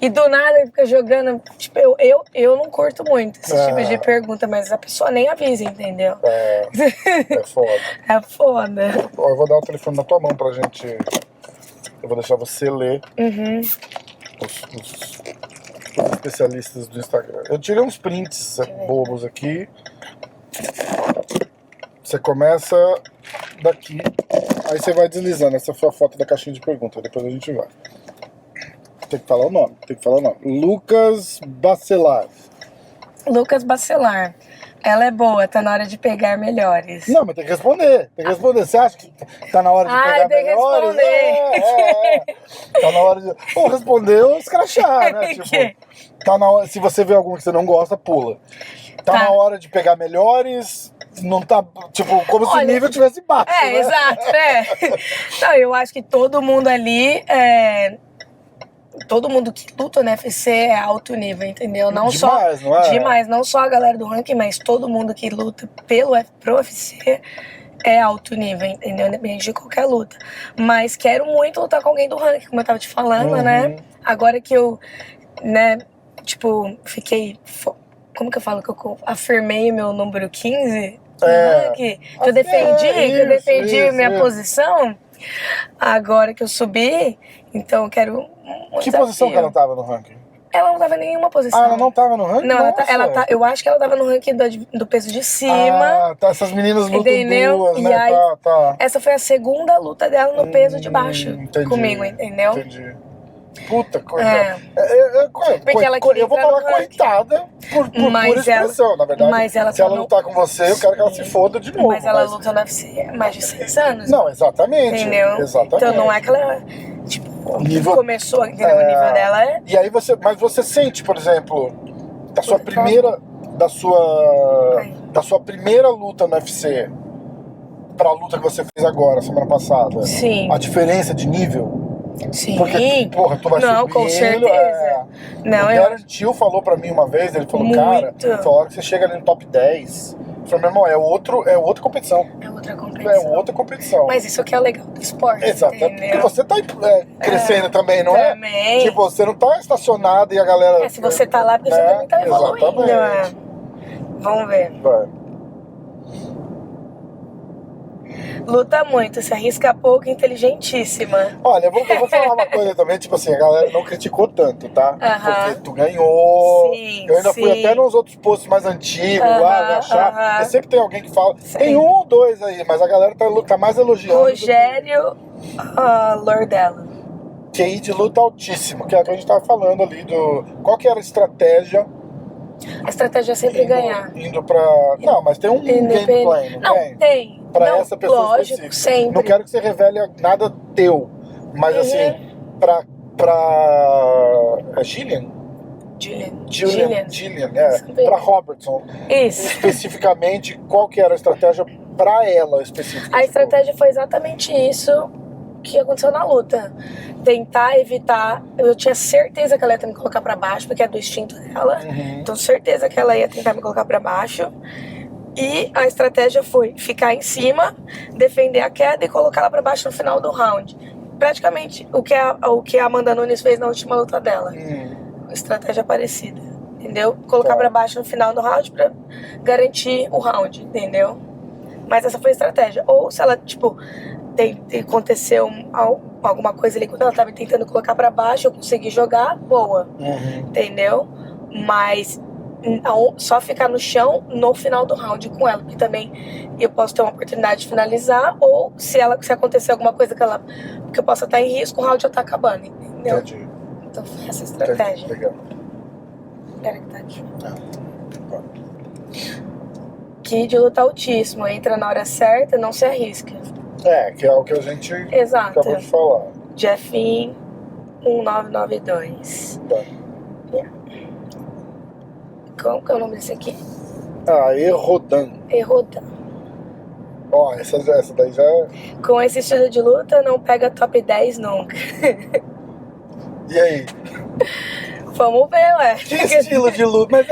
E do nada ele fica jogando. Tipo, eu não curto muito esse tipo de pergunta, mas a pessoa nem avisa, entendeu? É foda. É foda. Eu vou dar o telefone na tua mão pra gente. Eu vou deixar você ler os especialistas do Instagram. Eu tirei uns prints bobos aqui. Você começa daqui, aí você vai deslizando. Essa foi a foto da caixinha de perguntas. Depois a gente vai. Tem que falar o nome. Lucas Bacelar. Ela é boa, tá na hora de pegar melhores. Não, mas tem que responder. Você acha que tá na hora de pegar melhores? Tá na hora de... Pô, respondeu, escrachar, né? Tipo, tá na hora... Se você vê algum que você não gosta, pula. Tá na hora de pegar melhores... Não tá, tipo, como se o nível tivesse baixo, né? Exato, Não, eu acho que todo mundo ali... Todo mundo que luta no UFC é alto nível, entendeu? Demais, não só a galera do ranking, mas todo mundo que luta pro UFC é alto nível, entendeu? Independente de qualquer luta. Mas quero muito lutar com alguém do ranking, como eu tava te falando, né? Agora que eu, fiquei... Como que eu falo? Que eu afirmei meu número 15 no ranking. Que eu defendi minha posição. Agora que eu subi, então eu quero... Que posição que ela tava no ranking? Ela não tava em nenhuma posição. Ela não tava no ranking? Não, eu acho que ela tava no ranking do peso de cima. Essas meninas lutam duas, e né? Aí, essa foi a segunda luta dela no peso de baixo comigo, entendeu? Entendi. Puta coisa. Porque ela queria eu vou falar coitada por expressão, na verdade. Mas ela se ela lutar com você, eu quero que ela se foda de novo. Mas ela luta no UFC há mais de 6 anos. Não, exatamente. Entendeu? Exatamente. Então não é que ela... começou, entendeu? O nível dela é... E aí você sente, por exemplo, da sua primeira luta no UFC pra luta que você fez agora, semana passada. Sim. A diferença de nível? Sim. Porque, porra, tu vai subindo. Não, com certeza. O Darren Till falou pra mim uma vez, ele falou, cara, foi a hora que você chega ali no top 10. Eu falei, meu irmão, é outra competição. É outra competição. Mas isso que é legal do esporte. Exatamente. Porque você tá crescendo também, não é? Também. Tipo, você não tá estacionado e a galera... se você tá lá, porque você também tá evoluindo. Exatamente. Vamos ver. Vai. Luta muito, se arrisca pouco, inteligentíssima. Olha, eu vou falar uma coisa também, tipo assim, a galera não criticou tanto, tá? Porque tu ganhou. Sim, Eu ainda fui até nos outros posts mais antigos lá, me achar. Porque sempre tem alguém que fala. Sim. Tem um ou dois aí, mas a galera tá mais elogiando. Rogério Lordello. QI de luta altíssimo, que é o que a gente tava falando ali do. Qual que era a estratégia? A estratégia é sempre ganhar. Indo pra. Não, mas tem um gameplay, não tem? Tem. Pra não, essa pessoa lógico, específica. sempre. Não quero que você revele nada teu, mas assim, pra. É Gillian? Gillian, pra Robertson. Isso. Especificamente, qual que era a estratégia pra ela específica? A estratégia foi exatamente isso que aconteceu na luta. Tentar evitar. Eu tinha certeza que ela ia me colocar pra baixo, porque é do instinto dela. Então, certeza que ela ia tentar me colocar pra baixo. E a estratégia foi ficar em cima, defender a queda e colocar ela pra baixo no final do round. Praticamente o que a Amanda Nunes fez na última luta dela. Estratégia parecida, entendeu? Colocar pra baixo no final do round pra garantir o round, entendeu? Mas essa foi a estratégia. Ou se ela, tipo, aconteceu alguma coisa ali quando ela tava tentando colocar pra baixo, eu consegui jogar, boa, entendeu? Mas só ficar no chão no final do round com ela, porque também eu posso ter uma oportunidade de finalizar, ou se acontecer alguma coisa que eu possa estar em risco, o round já tá acabando, entendeu? Entendi. Então foi essa estratégia. Legal. Espera que tá aqui. Que de luta altíssimo, entra na hora certa, não se arrisca. Que é o que a gente acabou de falar. Jeffin 1992. Qual que é o nome desse aqui? Errodan. Errodan. Ó, essa daí já é... Com esse estilo de luta, não pega top 10 nunca. E aí? Vamos ver, ué. Que estilo de luta? Mas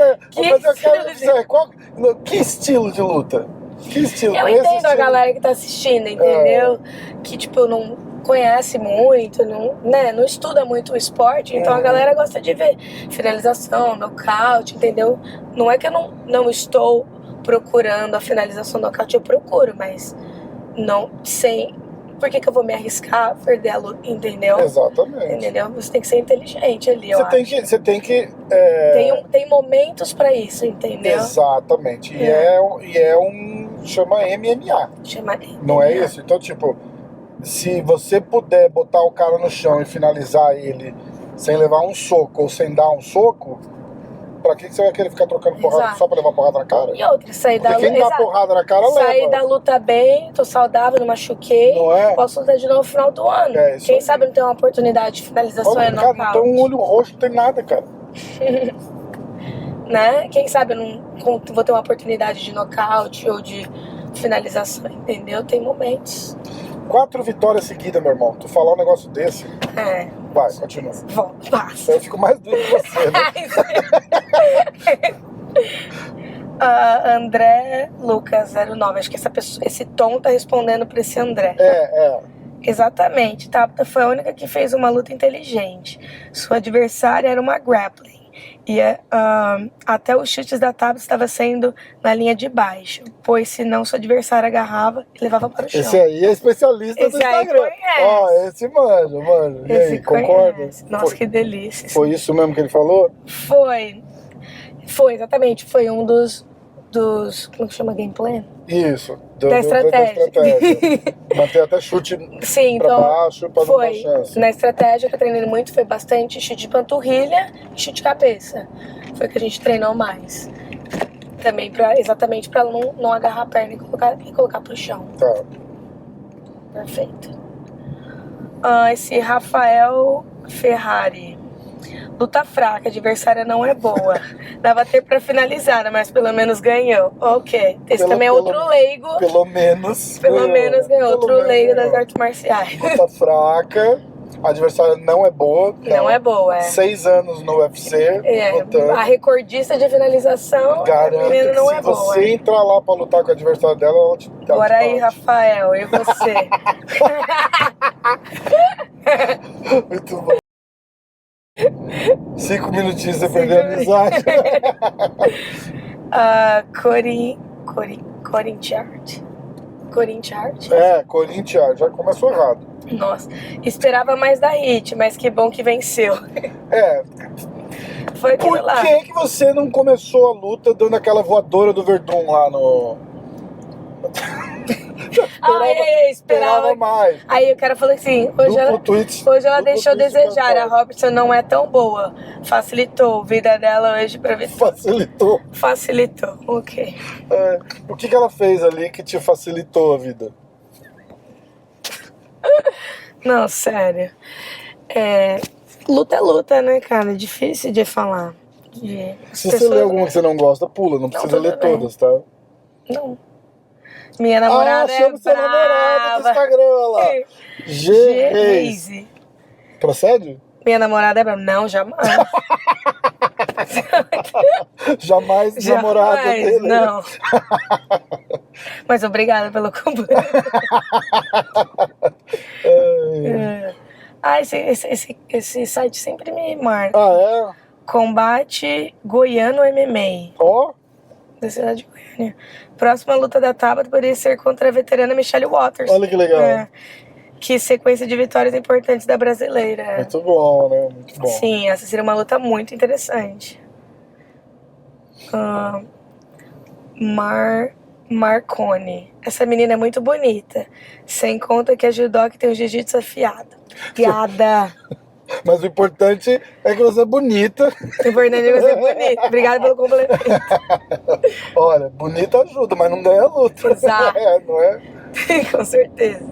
que estilo de luta? Que estilo? Eu entendo a galera que tá assistindo, entendeu? Que, tipo, não conhece muito, não estuda muito o esporte, então a galera gosta de ver finalização, nocaute, entendeu? Não é que eu não estou procurando a finalização nocaute, eu procuro, mas não sem... Por que eu vou me arriscar a perder a luta, entendeu? Exatamente. Entendeu? Você tem que ser inteligente ali, Você tem que... Tem momentos pra isso, entendeu? Exatamente. E é um... Chama MMA. Chama MMA. Não é isso? Então, tipo, se você puder botar o cara no chão e finalizar ele sem levar um soco ou sem dar um soco, pra que você vai querer ficar trocando porrada só pra levar porrada na cara? E outra, sair da luta. Quem dá porrada na cara leva. Sair da luta bem, tô saudável, não machuquei. Não é? Posso lutar de novo no final do ano. Quem sabe não tem uma oportunidade de finalização e nocaute. Cara, não tem um olho roxo, não tem nada, cara. Né? Quem sabe eu não vou ter uma oportunidade de nocaute ou de finalização, entendeu? Tem momentos. 4 vitórias seguidas, meu irmão. Tu falar um negócio desse. Vai, continua. Passa. Eu fico mais doido que você, né? André Lucas 09. Acho que esse Tom tá respondendo pra esse André. Exatamente. Tabata foi a única que fez uma luta inteligente. Sua adversária era uma grappling. E até os chutes da Tabata estava sendo na linha de baixo, pois senão sua adversária agarrava e levava para o chão. Esse aí é especialista do Instagram. Esse mano. E aí, concorda? Nossa, que delícia. Foi isso mesmo que ele falou? Foi, exatamente. Foi um dos como que chama? Gameplay? Isso. Da estratégia. Manter até chute pra baixo pra não dar chance. Na estratégia que eu treinei muito foi bastante chute de panturrilha e chute de cabeça. Foi o que a gente treinou mais. Também exatamente pra não agarrar a perna e colocar pro chão. Tá. Perfeito. Esse Rafael Ferrari. Luta fraca, a adversária não é boa. Dava ter pra finalizar, mas pelo menos ganhou. Ok. Esse também é outro leigo. Pelo menos ganhou. Outro leigo das artes marciais. Luta fraca, a adversária não é boa. Não é boa, 6 anos no UFC. Lutando. A recordista de finalização, garanto a menina não é boa. Se você boa. entrar lá pra lutar com a adversária dela, ela te Bora aí, Rafael, e você? Muito bom. 5 minutinhos você perdeu a amizade. Corin Chart. Corinthians. Corinthians, já começou errado. Nossa, esperava mais da Hit, mas que bom que venceu. Foi aquilo Por lá. que você não começou a luta dando aquela voadora do Verdun lá no... Esperava mais. Aí o cara falou assim, hoje ela deixou a desejar, a Robertson não é tão boa. Facilitou a vida dela hoje pra vitória. Facilitou, ok. O que ela fez ali que te facilitou a vida? Não, sério. Luta é luta, né, cara? É difícil de falar. Se você ler alguma que você não gosta, pula. Não precisa ler todas, tá? Não. Minha namorada chama seu namorado do Instagram lá. G-Reise. Procede? Minha namorada é brava. Não, jamais. Jamais namorada dele. Não. Mas obrigada pelo complemento. Esse site sempre me marca. Combate Goiano MMA. Da cidade de Goiânia. Próxima luta da Tabata poderia ser contra a veterana Michelle Waters. Olha que legal. Que sequência de vitórias importantes da brasileira. Muito bom, né? Muito bom. Sim, essa seria uma luta muito interessante. Marconi. Essa menina é muito bonita. Sem conta que a judoca tem o jiu-jitsu afiado. Piada. Mas o importante é que você é bonita. O importante é que você é bonita. Obrigada pelo complemento. Olha, bonita ajuda, mas não ganha luta. Exato. Não é? Com certeza.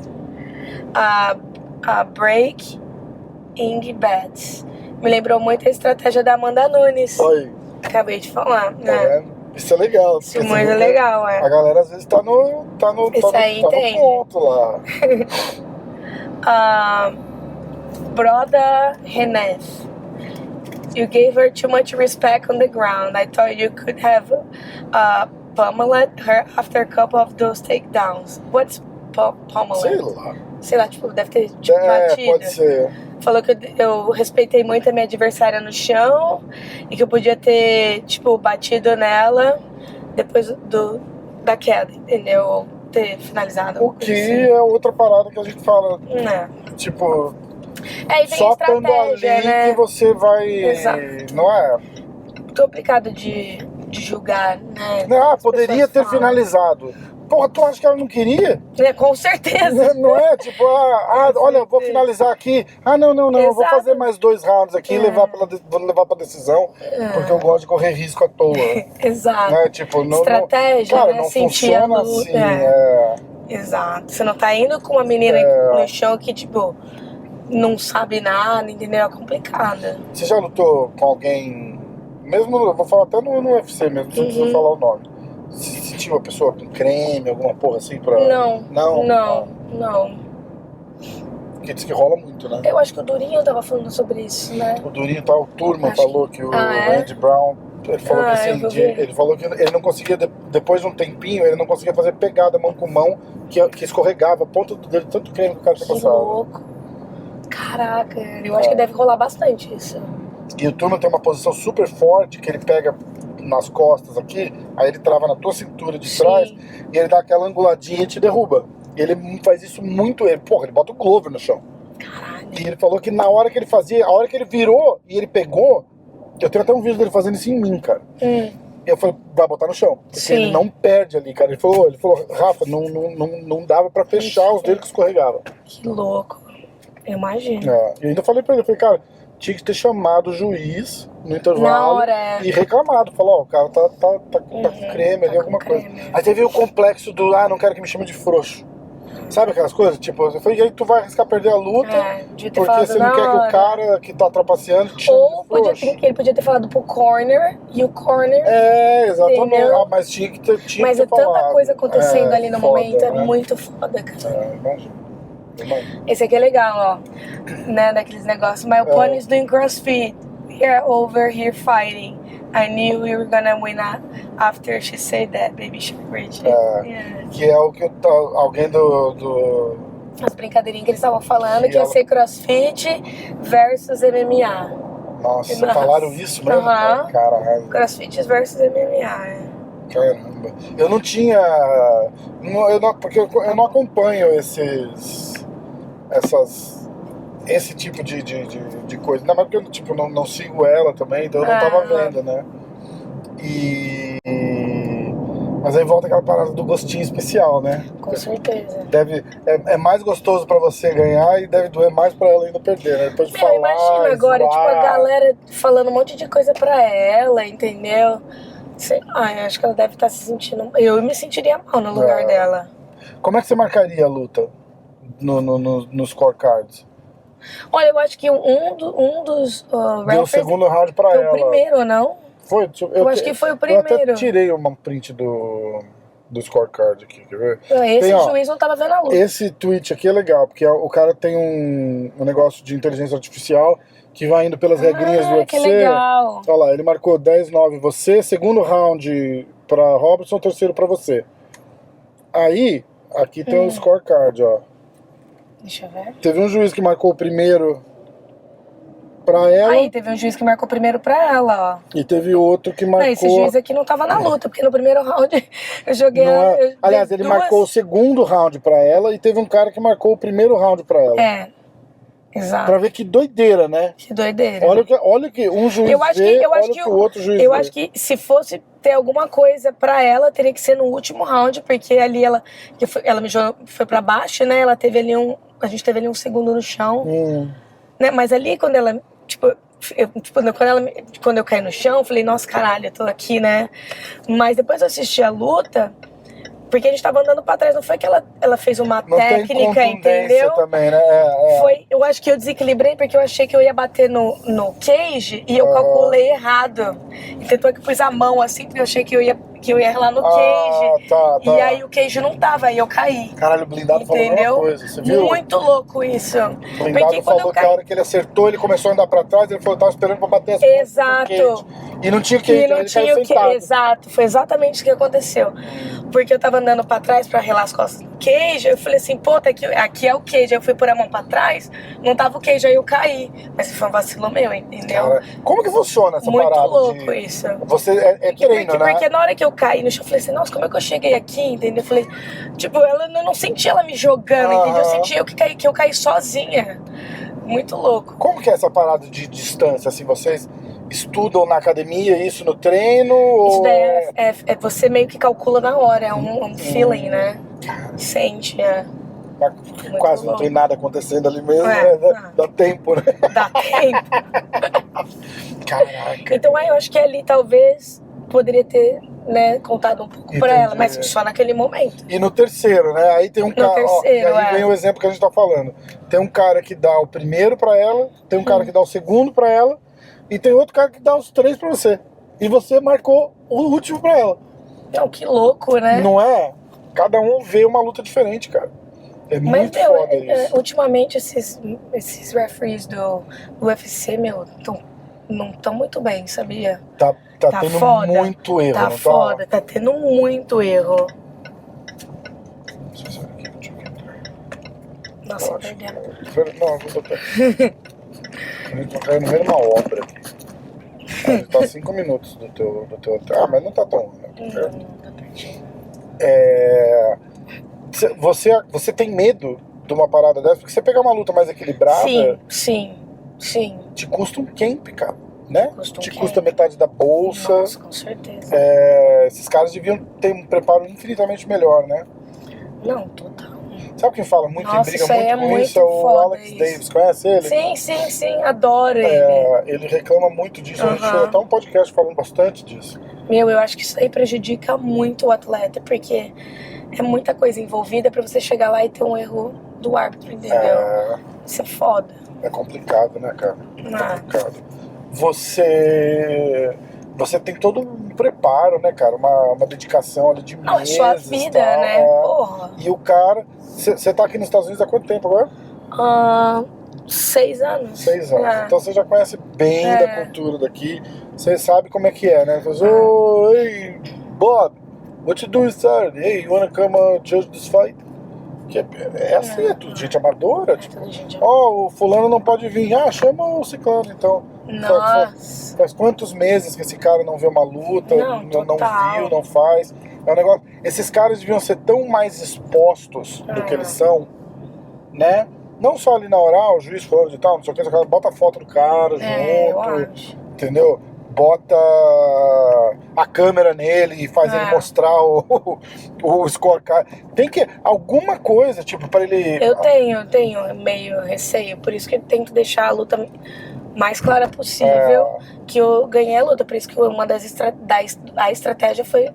A Break Ing Bats. Me lembrou muito a estratégia da Amanda Nunes. Oi. Acabei de falar, né? Isso é legal. Isso é muito legal, A galera às vezes tá no ponto lá. Broda Reneth. You gave her too much respect on the ground. I thought you could have pummeled her after a couple of those takedowns. What's pummeled? Sei lá, tipo, deve ter batido. Pode ser. Falou que eu respeitei muito a minha adversária no chão e que eu podia ter, tipo, batido nela depois da queda, entendeu? Ou ter finalizado. O que é outra parada que a gente fala. Tipo, e vem só estando ali, né? que você vai... Exato. Não é? Complicado de julgar, né? Poderia ter finalizado. Porra, tu acha que ela não queria? Com certeza. Não é? Tipo, olha, eu vou finalizar aqui. Não, eu vou fazer mais 2 rounds aqui e vou levar pra decisão, porque eu gosto de correr risco à toa. Exato. Né? Tipo, estratégia, cara, né? não funciona assim. Exato. Você não tá indo com uma menina no chão que, tipo, não sabe nada, entendeu? É complicada. Você já lutou com alguém, mesmo, eu vou falar até no UFC mesmo, não precisa falar o nome. Se sentiu uma pessoa com creme, alguma porra assim pra... Não. Porque diz que rola muito, né? Eu acho que o Durinho tava falando sobre isso, né? O Durinho, o Turman falou que o Randy Brown, ele falou que assim, ele falou que ele não conseguia, depois de um tempinho, ele não conseguia fazer pegada mão com mão, que escorregava a ponta dele, tanto creme que o cara tinha passado. Que louco. Caraca, eu acho que deve rolar bastante isso. E o Turman tem uma posição super forte, que ele pega nas costas aqui, aí ele trava na tua cintura de trás, e ele dá aquela anguladinha e te derruba. E ele faz isso muito, ele bota o Glover no chão. Caralho. E ele falou que na hora que ele fazia, a hora que ele virou e ele pegou, eu tenho até um vídeo dele fazendo isso em mim, cara. E eu falei, vai botar no chão. Porque ele não perde ali, cara. Ele falou, Rafa, não dava pra fechar os dedos que escorregava. Que louco. Eu imagino. E eu ainda falei pra ele, falei, cara, tinha que ter chamado o juiz no intervalo e reclamado. Falou, o cara tá com creme ali, alguma coisa. Aí teve o complexo do, não quero que me chame de frouxo. Sabe aquelas coisas? Tipo, eu falei, e aí tu vai arriscar perder a luta porque você não quer que o cara que tá trapaceando te chame de frouxo. Ele podia ter falado pro corner e o corner... exatamente. Mas tinha que ter Mas é falado. Tanta coisa acontecendo ali no momento, né? É muito foda, cara. Imagina. Esse aqui é legal, ó. Né, daqueles negócios. My opponent is doing CrossFit. We are over here fighting. I knew we were gonna win after she said that, baby shark. Que é o que alguém do... As brincadeirinhas que eles estavam falando, que ia ser CrossFit versus MMA. Nossa, falaram isso mesmo? Caralho. Caralho. CrossFit versus MMA, Caramba. Eu não tinha... porque eu não acompanho esse tipo de coisa. Não, mas porque eu tipo, não sigo ela também, então eu não tava vendo, né? Mas aí volta aquela parada do gostinho especial, né? Com certeza. É mais gostoso pra você ganhar e deve doer mais pra ela ainda perder, né? Depois de falar, Imagina agora, zoar. tipo, a galera falando um monte de coisa pra ela, entendeu? Sei lá, eu acho que ela deve estar se sentindo... Eu me sentiria mal no lugar dela. Como é que você marcaria a luta no scorecards? Olha, eu acho que um dos Deu o segundo round pra foi ela. o primeiro, não? Foi? Eu acho que foi o Eu primeiro. até tirei uma print do scorecard aqui, quer ver? Esse juiz não tava vendo a luta. Esse tweet aqui é legal, porque o cara tem um negócio de inteligência artificial que vai indo pelas regrinhas do UFC. Que legal. Olha lá, ele marcou 10-9 você, segundo round pra Robertson, terceiro pra você. Aí, aqui tem o scorecard, ó. Deixa eu ver. Teve um juiz que marcou o primeiro pra ela. Aí, teve um juiz que marcou primeiro pra ela, ó. E teve outro que marcou... Esse juiz aqui não tava na luta, porque no primeiro round eu joguei... Aliás, ele marcou o segundo round pra ela e teve um cara que marcou o primeiro round pra ela. É, exato. Pra ver que doideira, né? Que doideira. Olha que um juiz olha que o outro juiz Eu vê. acho que se fosse ter alguma coisa pra ela, teria que ser no último round, porque ali ela me jogou, foi pra baixo, né? Ela teve ali a gente teve ali um segundo no chão. Né? Mas ali quando ela, quando eu caí no chão, eu falei, nossa, caralho, eu tô aqui, né? Mas depois eu assisti a luta, porque a gente tava andando pra trás, não foi que ela fez uma técnica, entendeu? Também, né? Eu acho que eu desequilibrei porque eu achei que eu ia bater no cage e eu calculei errado. Então eu pus a mão assim, porque eu achei que eu ia lá no cage. Tá. E aí o cage não tava, aí eu caí. Caralho, o blindado falou a mesma coisa, você viu? Muito louco isso. O blindado falou que a hora que ele acertou, ele começou a andar pra trás, ele falou que tava esperando pra bater as Exato. E não tinha cage, ele caiu sentado. Exato, foi exatamente o que aconteceu. Porque eu tava andando pra trás pra relar as costas do cage, eu falei assim, pô, aqui é o cage. Aí eu fui pôr a mão pra trás, não tava o cage, aí eu caí. Mas foi um vacilo meu, entendeu? Cara, como que funciona essa parada? Muito louco isso. Você é treino, né? Porque na hora que eu caí no chão, eu falei assim, nossa, como é que eu cheguei aqui, entendeu? Eu falei, tipo, eu não senti ela me jogando, entendeu? Eu senti que eu caí sozinha. Muito louco. Como que é essa parada de distância, assim, vocês estudam na academia isso no treino? Isso daí é você meio que calcula na hora, é um feeling, né? Sente, Quase não tem nada acontecendo ali mesmo, dá tempo, né? Dá tempo. Caraca. Então eu acho que ali talvez poderia ter, né, contado um pouco pra ela, mas só naquele momento. E no terceiro, né? Aí tem um cara. E aí vem o exemplo que a gente tá falando. Tem um cara que dá o primeiro pra ela, tem um cara que dá o segundo pra ela, e tem outro cara que dá os 3 pra você. E você marcou o último pra ela. Não, que louco, né? Não é? Cada um vê uma luta diferente, cara. É muito foda isso. Ultimamente esses referees do UFC, não estão muito bem, sabia? Tá tendo foda. muito erro, tá não foda, tá tendo muito erro. Nossa, perdendo. Não, vou botar. A gente tá caindo no meio de uma obra aqui. A gente tá 5 minutos do teu. Mas não tá tão ruim, né? Você tem medo de uma parada dessa? Porque você pegar uma luta mais equilibrada. Sim. Te custa um camp, cara. Né? Custa metade da bolsa. Nossa, com certeza. Esses caras deviam ter um preparo infinitamente melhor, né? Não, total. Sabe quem fala muito e briga muito com isso? É o Alex Davis, conhece ele? Sim, adoro ele. Ele reclama muito disso, a gente fez até um podcast falando bastante disso. Eu acho que isso aí prejudica muito o atleta, porque é muita coisa envolvida pra você chegar lá e ter um erro do árbitro, entendeu? Isso é foda. É complicado, né, cara? É complicado. Você tem todo um preparo, né, cara? Uma dedicação ali de meses. Não, é sua vida, né? Porra. E o cara... Você tá aqui nos Estados Unidos há quanto tempo agora? 6 anos. 6 anos. Então você já conhece bem da cultura daqui. Você sabe como é que é, né? Você fala, hey, Bob, what you doing Saturday? Hey, you wanna come judge this fight? Porque é assim, é tudo gente amadora. Tipo, Tudo gente o fulano não pode vir. Chama o ciclano, então. Nossa. Faz quantos meses que esse cara não vê uma luta, Não, não total. viu, não faz. É um negócio. Esses caras deviam ser tão mais expostos do que eles são, né? Não só ali na hora, o juiz falando de tal, não sei o que, bota a foto do cara eu junto, acho. entendeu? Bota a câmera nele e faz ele mostrar o scorecard. Tem que. Alguma coisa, tipo, pra ele. Eu tenho meio receio, por isso que eu tento deixar a luta mais clara possível, que eu ganhei a luta, por isso que uma a estratégia foi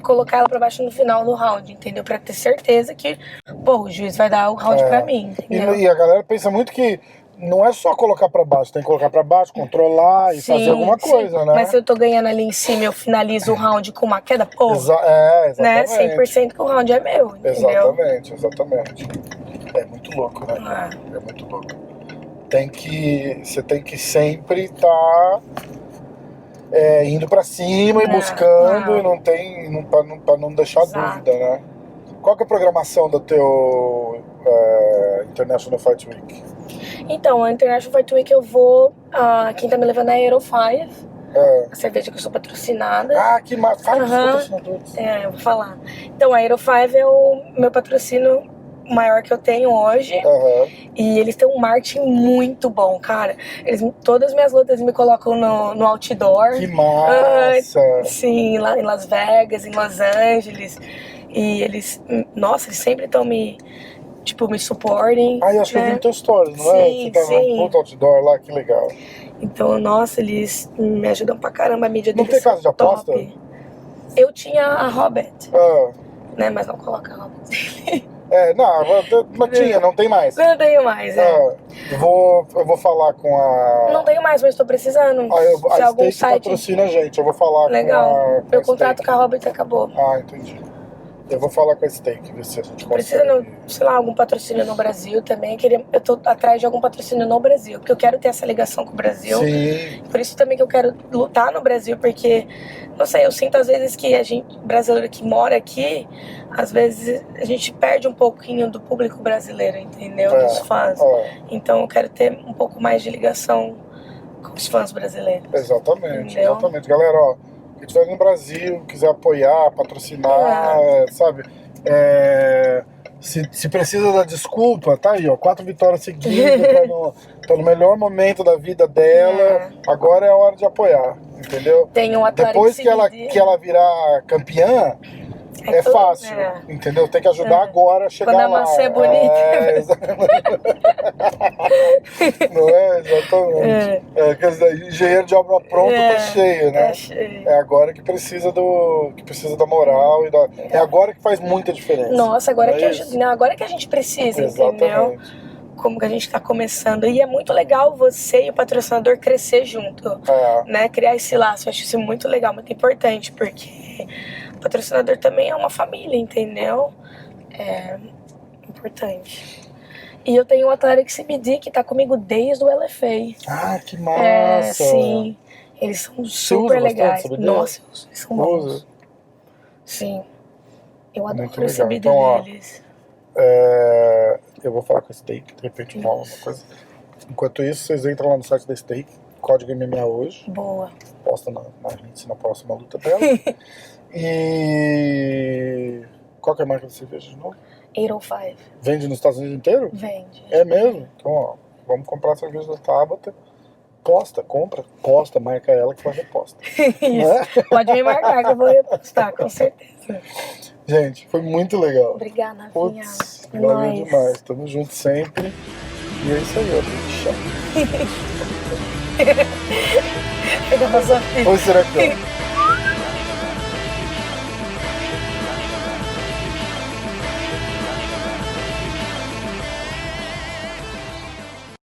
colocar ela pra baixo no final do round, entendeu? Pra ter certeza que, o juiz vai dar o round pra mim, entendeu? E a galera pensa muito que não é só colocar pra baixo, tem que colocar pra baixo, controlar e fazer alguma coisa, né? Mas se eu tô ganhando ali em cima, eu finalizo o round com uma queda, exatamente. né? 100% que o round é meu, entendeu? Exatamente. É muito louco, né? É muito louco. Você tem que sempre estar indo pra cima e buscando, e não tem, pra não deixar dúvida, né? Qual que é a programação do teu International Fight Week? Então, a International Fight Week eu vou, quem tá me levando é a Aero 5, a cerveja que eu sou patrocinada. Que massa, fala dos patrocinadores. Eu vou falar. Então, a Aero 5 é o meu patrocínio maior que eu tenho hoje, e eles têm um marketing muito bom, cara. Todas as minhas lutas me colocam no outdoor. Que massa! Sim, lá em Las Vegas, em Los Angeles, e eles sempre estão me suportem. Eu acho que eu vi no teu stories, não é? Você tá no ponto outdoor lá, que legal. Então, nossa, eles me ajudam pra caramba, a mídia deles. Não tem casa de aposta? Eu tinha a Robert, né, mas não coloca a Robert. Mas tinha, não tem mais. Não tenho mais, eu vou falar com a... Não tenho mais, mas tô precisando. Se a algum Steak site patrocina a gente, eu vou falar legal. com a Meu contrato com a Robert acabou. Entendi. Eu vou falar com a Steak, ver se a gente precisa, sei lá, algum patrocínio no Brasil também. Eu tô atrás de algum patrocínio no Brasil, porque eu quero ter essa ligação com o Brasil. Sim. Por isso também que eu quero lutar no Brasil, porque, não sei, eu sinto às vezes que a gente, brasileiro que mora aqui, às vezes a gente perde um pouquinho do público brasileiro, entendeu? Dos fãs. Então eu quero ter um pouco mais de ligação com os fãs brasileiros. Exatamente. Galera, quem estiver no Brasil, quiser apoiar, patrocinar, sabe? Se precisa da desculpa, tá aí, 4 vitórias seguidas, tá no melhor momento da vida dela, agora é a hora de apoiar, entendeu? Tem um Depois que ela virar campeã, é fácil, entendeu? Tem que ajudar agora a chegar lá. Quando a maçã é bonita. Não é? Exatamente. Engenheiro de obra pronta tá cheio, né? É agora que precisa da moral é agora que faz muita diferença. Nossa, agora que a gente precisa, entendeu? Como que a gente tá começando. E é muito legal você e o patrocinador crescer junto, né? Criar esse laço. Eu acho isso muito legal, muito importante, porque o patrocinador também é uma família, entendeu? É importante. E eu tenho o Athletics CBD que tá comigo desde o LFA. Que massa! Sim. Eles são super legais. Nossa, eles são bons. Sim. Eu adoro o CBD então, deles. Eu vou falar com a Steak, de repente rola uma coisa. Enquanto isso, vocês entram lá no site da Steak, código MMA hoje. Boa. Posta na próxima luta dela. E qual que é a marca da cerveja de novo? 805. Vende nos Estados Unidos inteiro? Vende. É mesmo? Então, vamos comprar a cerveja da Tabata. Posta, marca ela que ela reposta. Isso. Pode me marcar que eu vou repostar, com certeza. Gente, foi muito legal. Obrigada, Rafinha. Valeu demais. Tamo junto sempre. E é isso aí, ó. Tchau. Ou será que é?